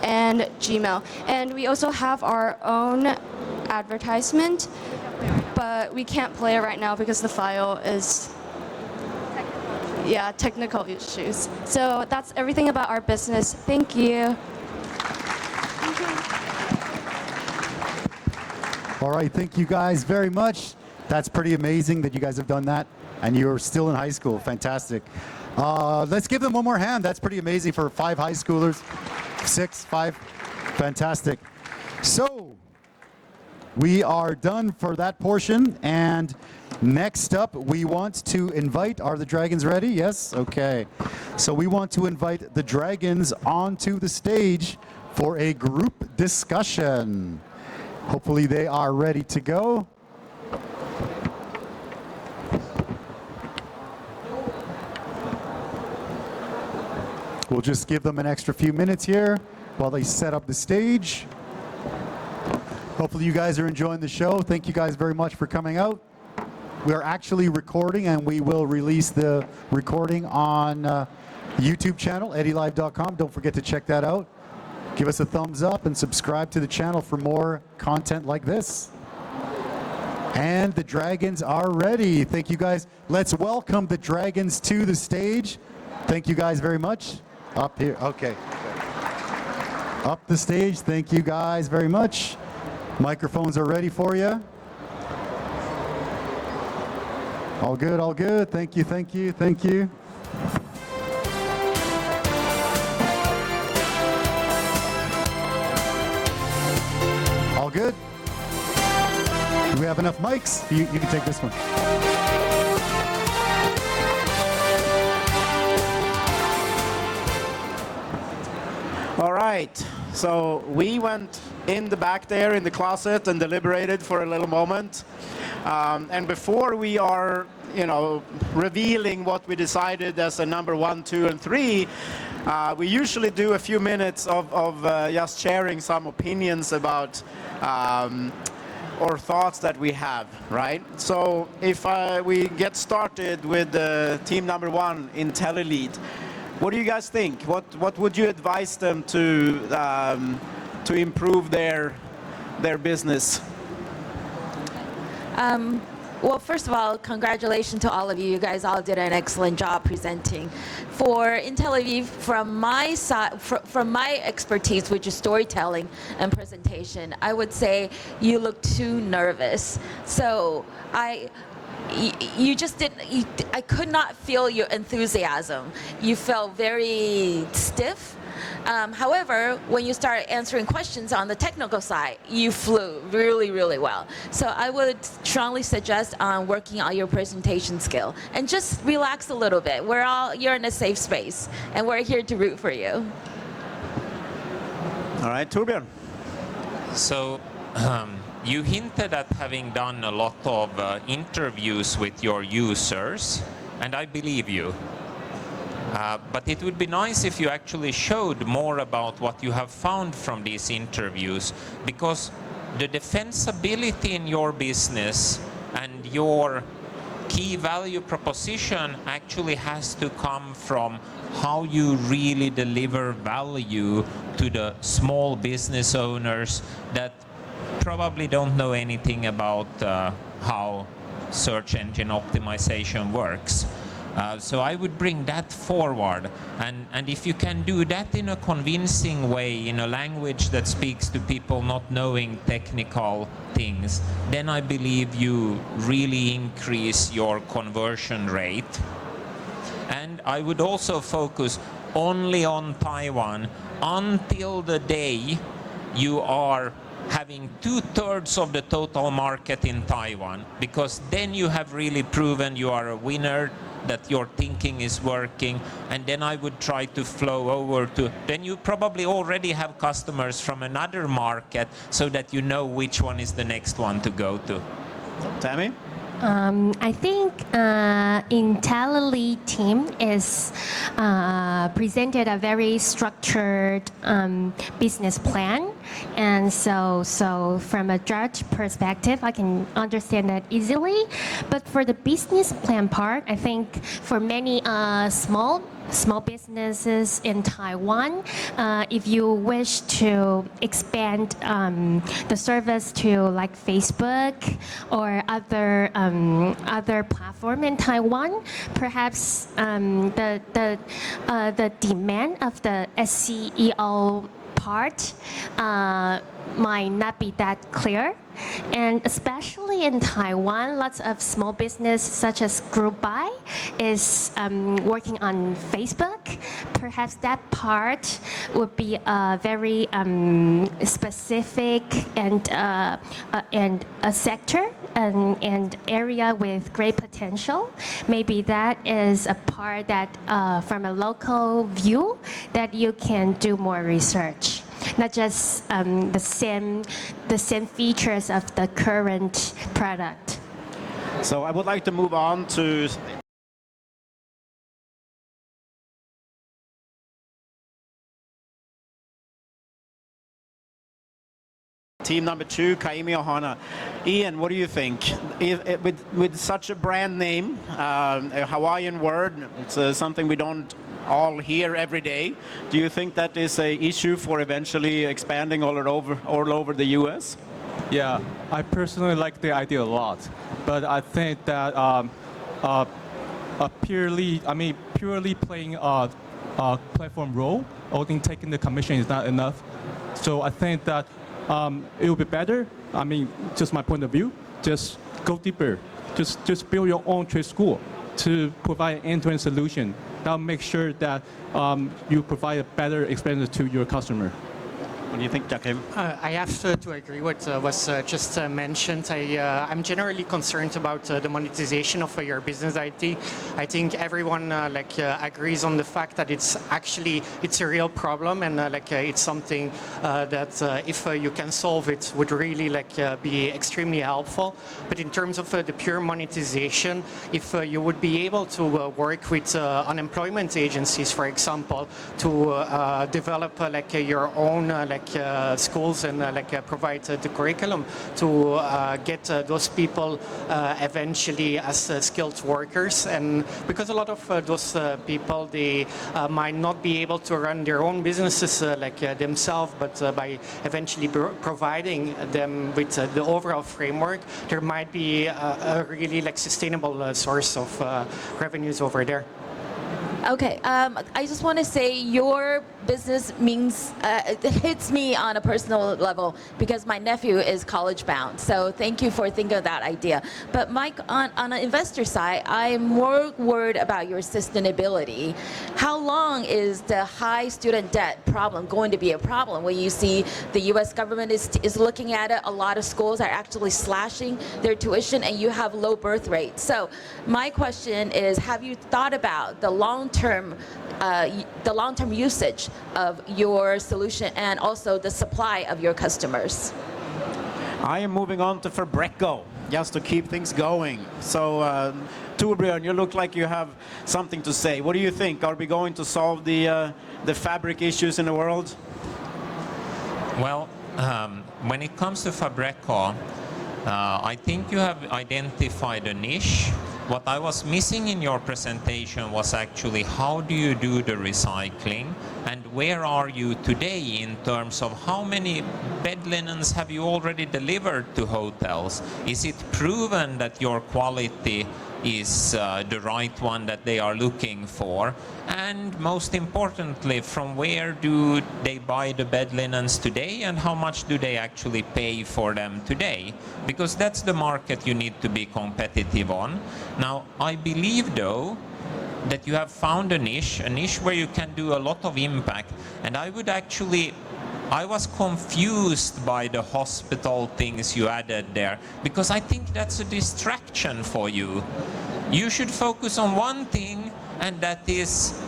and Gmail. And we also have our own advertisement, but we can't play it right now because the file is technical issues. So that's everything about our business. Thank you. All right, thank you guys very much. That's pretty amazing that you guys have done that, and you're still in high school. Fantastic. Let's give them one more hand. That's pretty amazing for 5 high schoolers. 6, 5. Fantastic. So we are done for that portion, and next up we want to invite, are the dragons ready? Yes? Okay. So we want to invite the dragons onto the stage for a group discussion. Hopefully they are ready to go. We'll just give them an extra few minutes here while they set up the stage. Hopefully you guys are enjoying the show. Thank you guys very much for coming out. We are actually recording, and we will release the recording on YouTube channel, eddielive.com. Don't forget to check that out. Give us a thumbs up and subscribe to the channel for more content like this. And the dragons are ready. Thank you guys. Let's welcome the dragons to the stage. Thank you guys very much. Up here, okay. Up the stage, thank you guys very much. Microphones are ready for you. All good, all good. Thank you, thank you, thank you. All good? Do we have enough mics? You can take this one. All right, so we went in the back there in the closet and deliberated for a little moment. And before we are, revealing what we decided as a number 1, 2, and 3, we usually do a few minutes of just sharing some opinions about or thoughts that we have, right? So if we get started with team number 1, Intellilead, what do you guys think? What would you advise them to improve their business? Well, first of all, congratulations to all of you. You guys all did an excellent job presenting. For Intellead, from my side, from my expertise, which is storytelling and presentation, I would say you look too nervous. So you just didn't. I could not feel your enthusiasm. You felt very stiff. However, when you start answering questions on the technical side, you flew really, really well. So I would strongly suggest working on your presentation skill and just relax a little bit. You're in a safe space, and we're here to root for you. All right, Torbjörn. So you hinted at having done a lot of interviews with your users, and I believe you. But it would be nice if you actually showed more about what you have found from these interviews, because the defensibility in your business and your key value proposition actually has to come from how you really deliver value to the small business owners that probably don't know anything about how search engine optimization works. So I would bring that forward, and if you can do that in a convincing way, in a language that speaks to people not knowing technical things, then I believe you really increase your conversion rate. And I would also focus only on Taiwan until the day you are having 2/3 of the total market in Taiwan, because then you have really proven you are a winner, that your thinking is working, and then I would try to flow over to, then you probably already have customers from another market so that you know which one is the next one to go to. Tammy? I think Intellilead team is presented a very structured business plan, and so from a judge perspective, I can understand that easily. But for the business plan part, I think for many small businesses in Taiwan, if you wish to expand the service to like Facebook or other platform in Taiwan, perhaps the demand of the SEO part might not be that clear And especially in Taiwan, lots of small business such as Group Buy is working on Facebook. Perhaps that part would be a very specific and a sector and area with great potential. Maybe that is a part that from a local view that you can do more research. Not just the same features of the current product. So I would like to move on to team number 2, Kaimi Ohana. Ian, what do you think? With such a brand name, a Hawaiian word, it's something we don't all hear every day. Do you think that is an issue for eventually expanding all over the US? Yeah, I personally like the idea a lot, but I think that purely playing a platform role, only taking the commission is not enough. So I think that it would be better. I mean, just my point of view. Just go deeper. Just build your own trade school to provide an end-to-end solution. That'll make sure that you provide a better experience to your customer. What do you think, Jakim? I have to agree with what was just mentioned. I'm generally concerned about the monetization of your business ID. I think everyone agrees on the fact that it's a real problem, and it's something that if you can solve it would really be extremely helpful. But in terms of the pure monetization, if you would be able to work with unemployment agencies, for example, to develop your own schools and provide the curriculum to get those people eventually as skilled workers. And because a lot of those people, they might not be able to run their own businesses themselves, but by eventually providing them with the overall framework, there might be a really sustainable source of revenues over there. Okay, I just want to say your business means it hits me on a personal level because my nephew is college bound. So thank you for thinking of that idea. But Mike, on an investor side, I'm more worried about your sustainability. How long is the high student debt problem going to be a problem when you see the U.S. government is looking at it? A lot of schools are actually slashing their tuition, and you have low birth rates. So my question is, have you thought about the long-term usage of your solution and also the supply of your customers? I am moving on to Fabrico, just to keep things going. So, Torbjörn, you look like you have something to say. What do you think? Are we going to solve the fabric issues in the world? Well, when it comes to Fabrico, I think you have identified a niche. What I was missing in your presentation was actually how do you do the recycling, and where are you today in terms of how many bed linens have you already delivered to hotels? Is it proven that your quality is the right one that they are looking for? And most importantly, from where do they buy the bed linens today, and how much do they actually pay for them today? Because that's the market you need to be competitive on. Now, I believe though that you have found a niche where you can do a lot of impact. And I was confused by the hospital things you added there, because I think that's a distraction for you. You should focus on one thing, and that is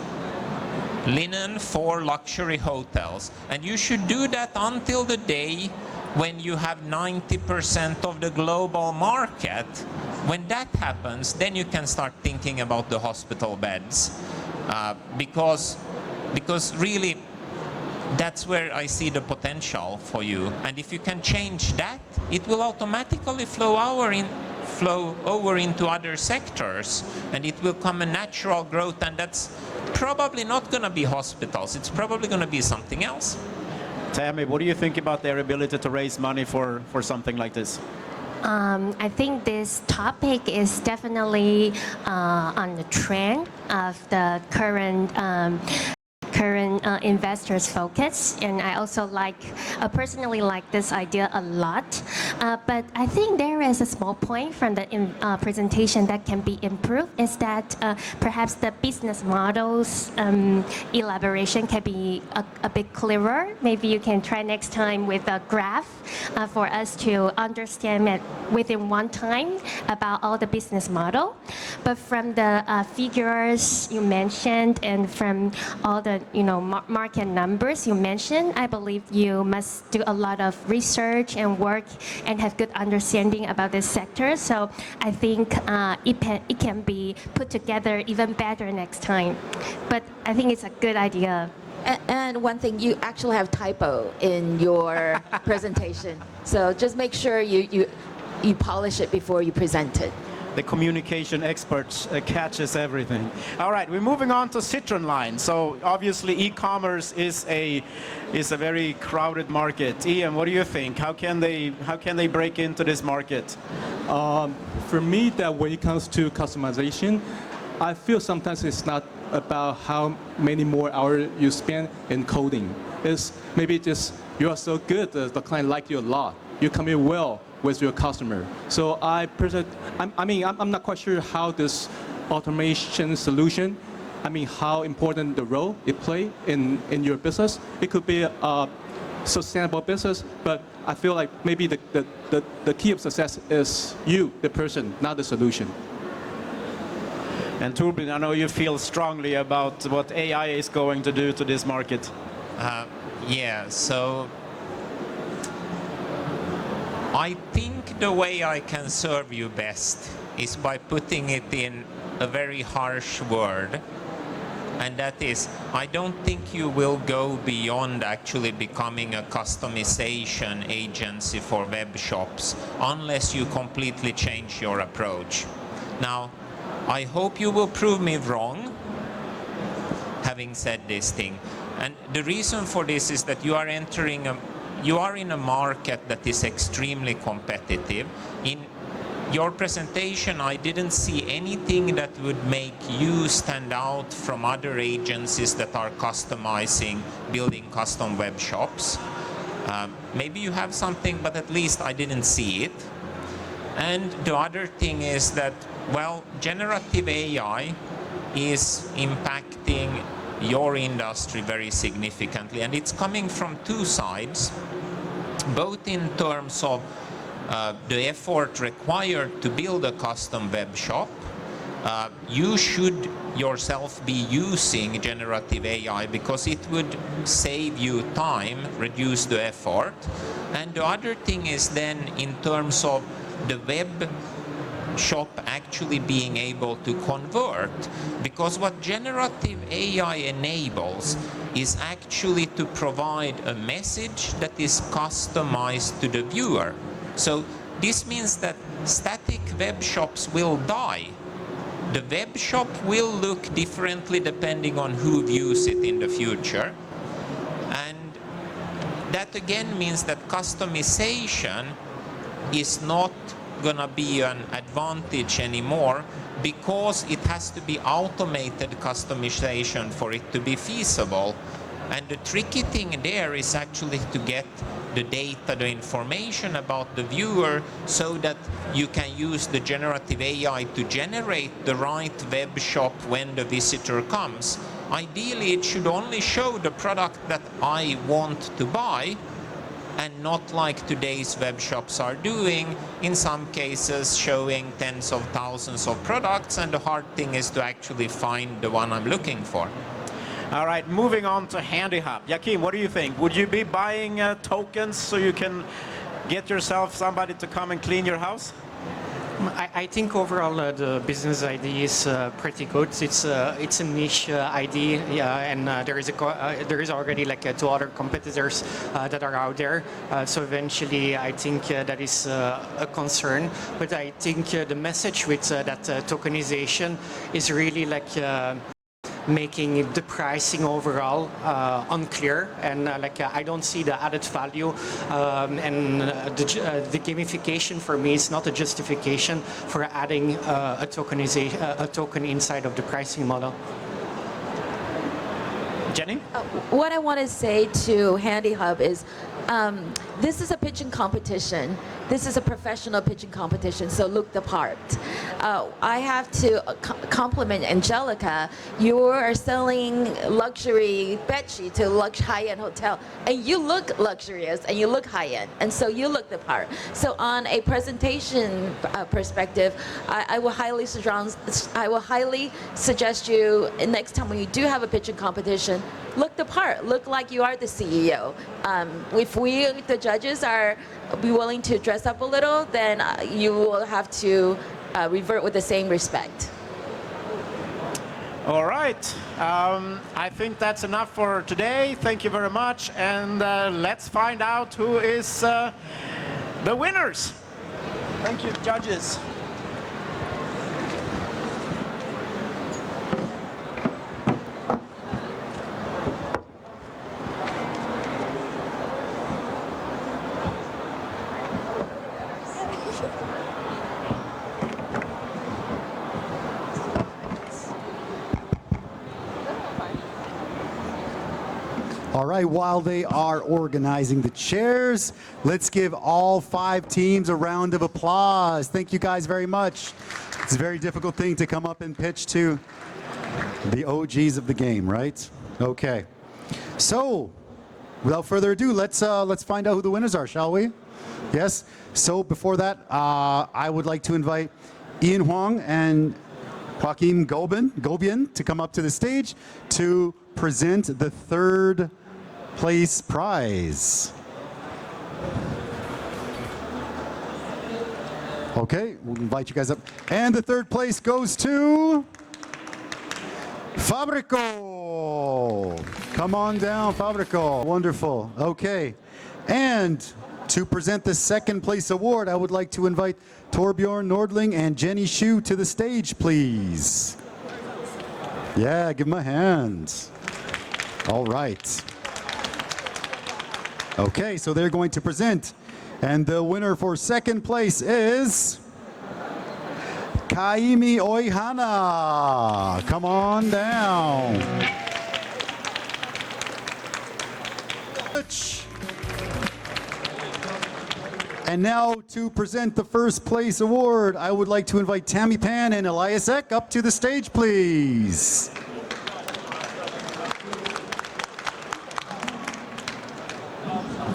linen for luxury hotels. And you should do that until the day when you have 90% of the global market. When that happens, then you can start thinking about the hospital beds. Because really, that's where I see the potential for you. And if you can change that, it will automatically flow over into other sectors, and it will come a natural growth, and that's probably not going to be hospitals. It's probably going to be something else. Tammy, what do you think about their ability to raise money for something like this? I think this topic is definitely on the trend of the current current investors' focus, and I also personally like this idea a lot. But I think there is a small point from the presentation that can be improved, is that perhaps the business models elaboration can be a bit clearer. Maybe you can try next time with a graph for us to understand it within one time about all the business model. But from the figures you mentioned and from all the market numbers you mentioned, I believe you must do a lot of research and work and have good understanding about this sector. So I think it can be put together even better next time. But I think it's a good idea. And one thing, you actually have typo in your presentation. So just make sure you polish it before you present it. The communication experts catches everything. All right, we're moving on to Citronline. So obviously e-commerce is a very crowded market. Ian, what do you think? How can they break into this market? For me, that when it comes to customization, I feel sometimes it's not about how many more hours you spend in coding. It's maybe just you are so good that the client like you a lot. You come in well with your customer. So I'm not quite sure how this automation solution, how important the role it play in your business. It could be a sustainable business, but I feel like maybe the key of success is you, the person, not the solution. And Turbin, I know you feel strongly about what AI is going to do to this market. Yeah, so I think the way I can serve you best is by putting it in a very harsh word. And that is, I don't think you will go beyond actually becoming a customization agency for web shops unless you completely change your approach. Now, I hope you will prove me wrong, having said this thing. And the reason for this is that you are in a market that is extremely competitive. In your presentation, I didn't see anything that would make you stand out from other agencies that are building custom web shops. Maybe you have something, but at least I didn't see it. And the other thing is that, well, generative AI is impacting your industry very significantly, and it's coming from two sides, both in terms of the effort required to build a custom web shop. You should yourself be using generative AI because it would save you time, reduce the effort. And the other thing is then in terms of the web shop actually being able to convert, because what generative AI enables is actually to provide a message that is customized to the viewer. So this means that static web shops will die. The web shop will look differently depending on who views it in the future. And that again means that customization is not going to be an advantage anymore because it has to be automated customization for it to be feasible. And the tricky thing there is actually to get the data, the information about the viewer so that you can use the generative AI to generate the right web shop when the visitor comes. Ideally, it should only show the product that I want to buy, and not like today's web shops are doing, in some cases showing tens of thousands of products, and the hard thing is to actually find the one I'm looking for. All right, moving on to HandyHub. Joachim, what do you think? Would you be buying tokens so you can get yourself somebody to come and clean your house? I think overall the business idea is pretty good. It's a niche idea, yeah, and there is already like two other competitors that are out there. So eventually, I think that is a concern. But I think the message with that tokenization is really like making the pricing overall unclear, and I don't see the added value, and the gamification for me is not a justification for adding a token inside of the pricing model. Jenny? What I want to say to Handy Hub is this is a pitching competition. This is a professional pitching competition, so look the part. I have to compliment Angelica. You are selling luxury bedsheet to high-end hotel, and you look luxurious and you look high-end, and so you look the part. So on a presentation perspective, I will highly suggest you next time when you do have a pitching competition, look the part. Look like you are the CEO. If we, the judges, are willing to dress up a little, then you will have to revert with the same respect. All right. I think that's enough for today. Thank you very much. And let's find out who is the winners. Thank you, judges. All right, while they are organizing the chairs, let's give all 5 teams a round of applause. Thank you guys very much. It's a very difficult thing to come up and pitch to the OGs of the game, right? Okay. So, without further ado, let's find out who the winners are, shall we? Yes? So before that, I would like to invite Ian Huang and Joaquim Gobian to come up to the stage to present the 3rd place prize. Okay, we'll invite you guys up. And the 3rd place goes to Fabrico. Come on down, Fabrico. Wonderful. Okay. And to present the 2nd place award, I would like to invite Torbjorn Nordling and Jenny Shu to the stage, please. Yeah, give them a hand. All right. Okay, so they're going to present. And the winner for 2nd place is Kaimi Ohana. Come on down. And now to present the 1st place award, I would like to invite Tammy Pan and Elias Eck up to the stage, please.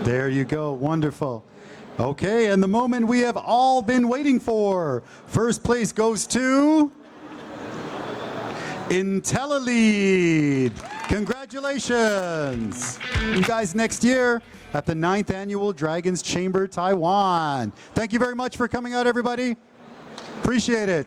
There you go, wonderful. Okay, and the moment we have all been waiting for. 1st place goes to Intellilead. Congratulations. You guys next year at the 9th Annual Dragons Chamber Taiwan. Thank you very much for coming out, everybody. Appreciate it.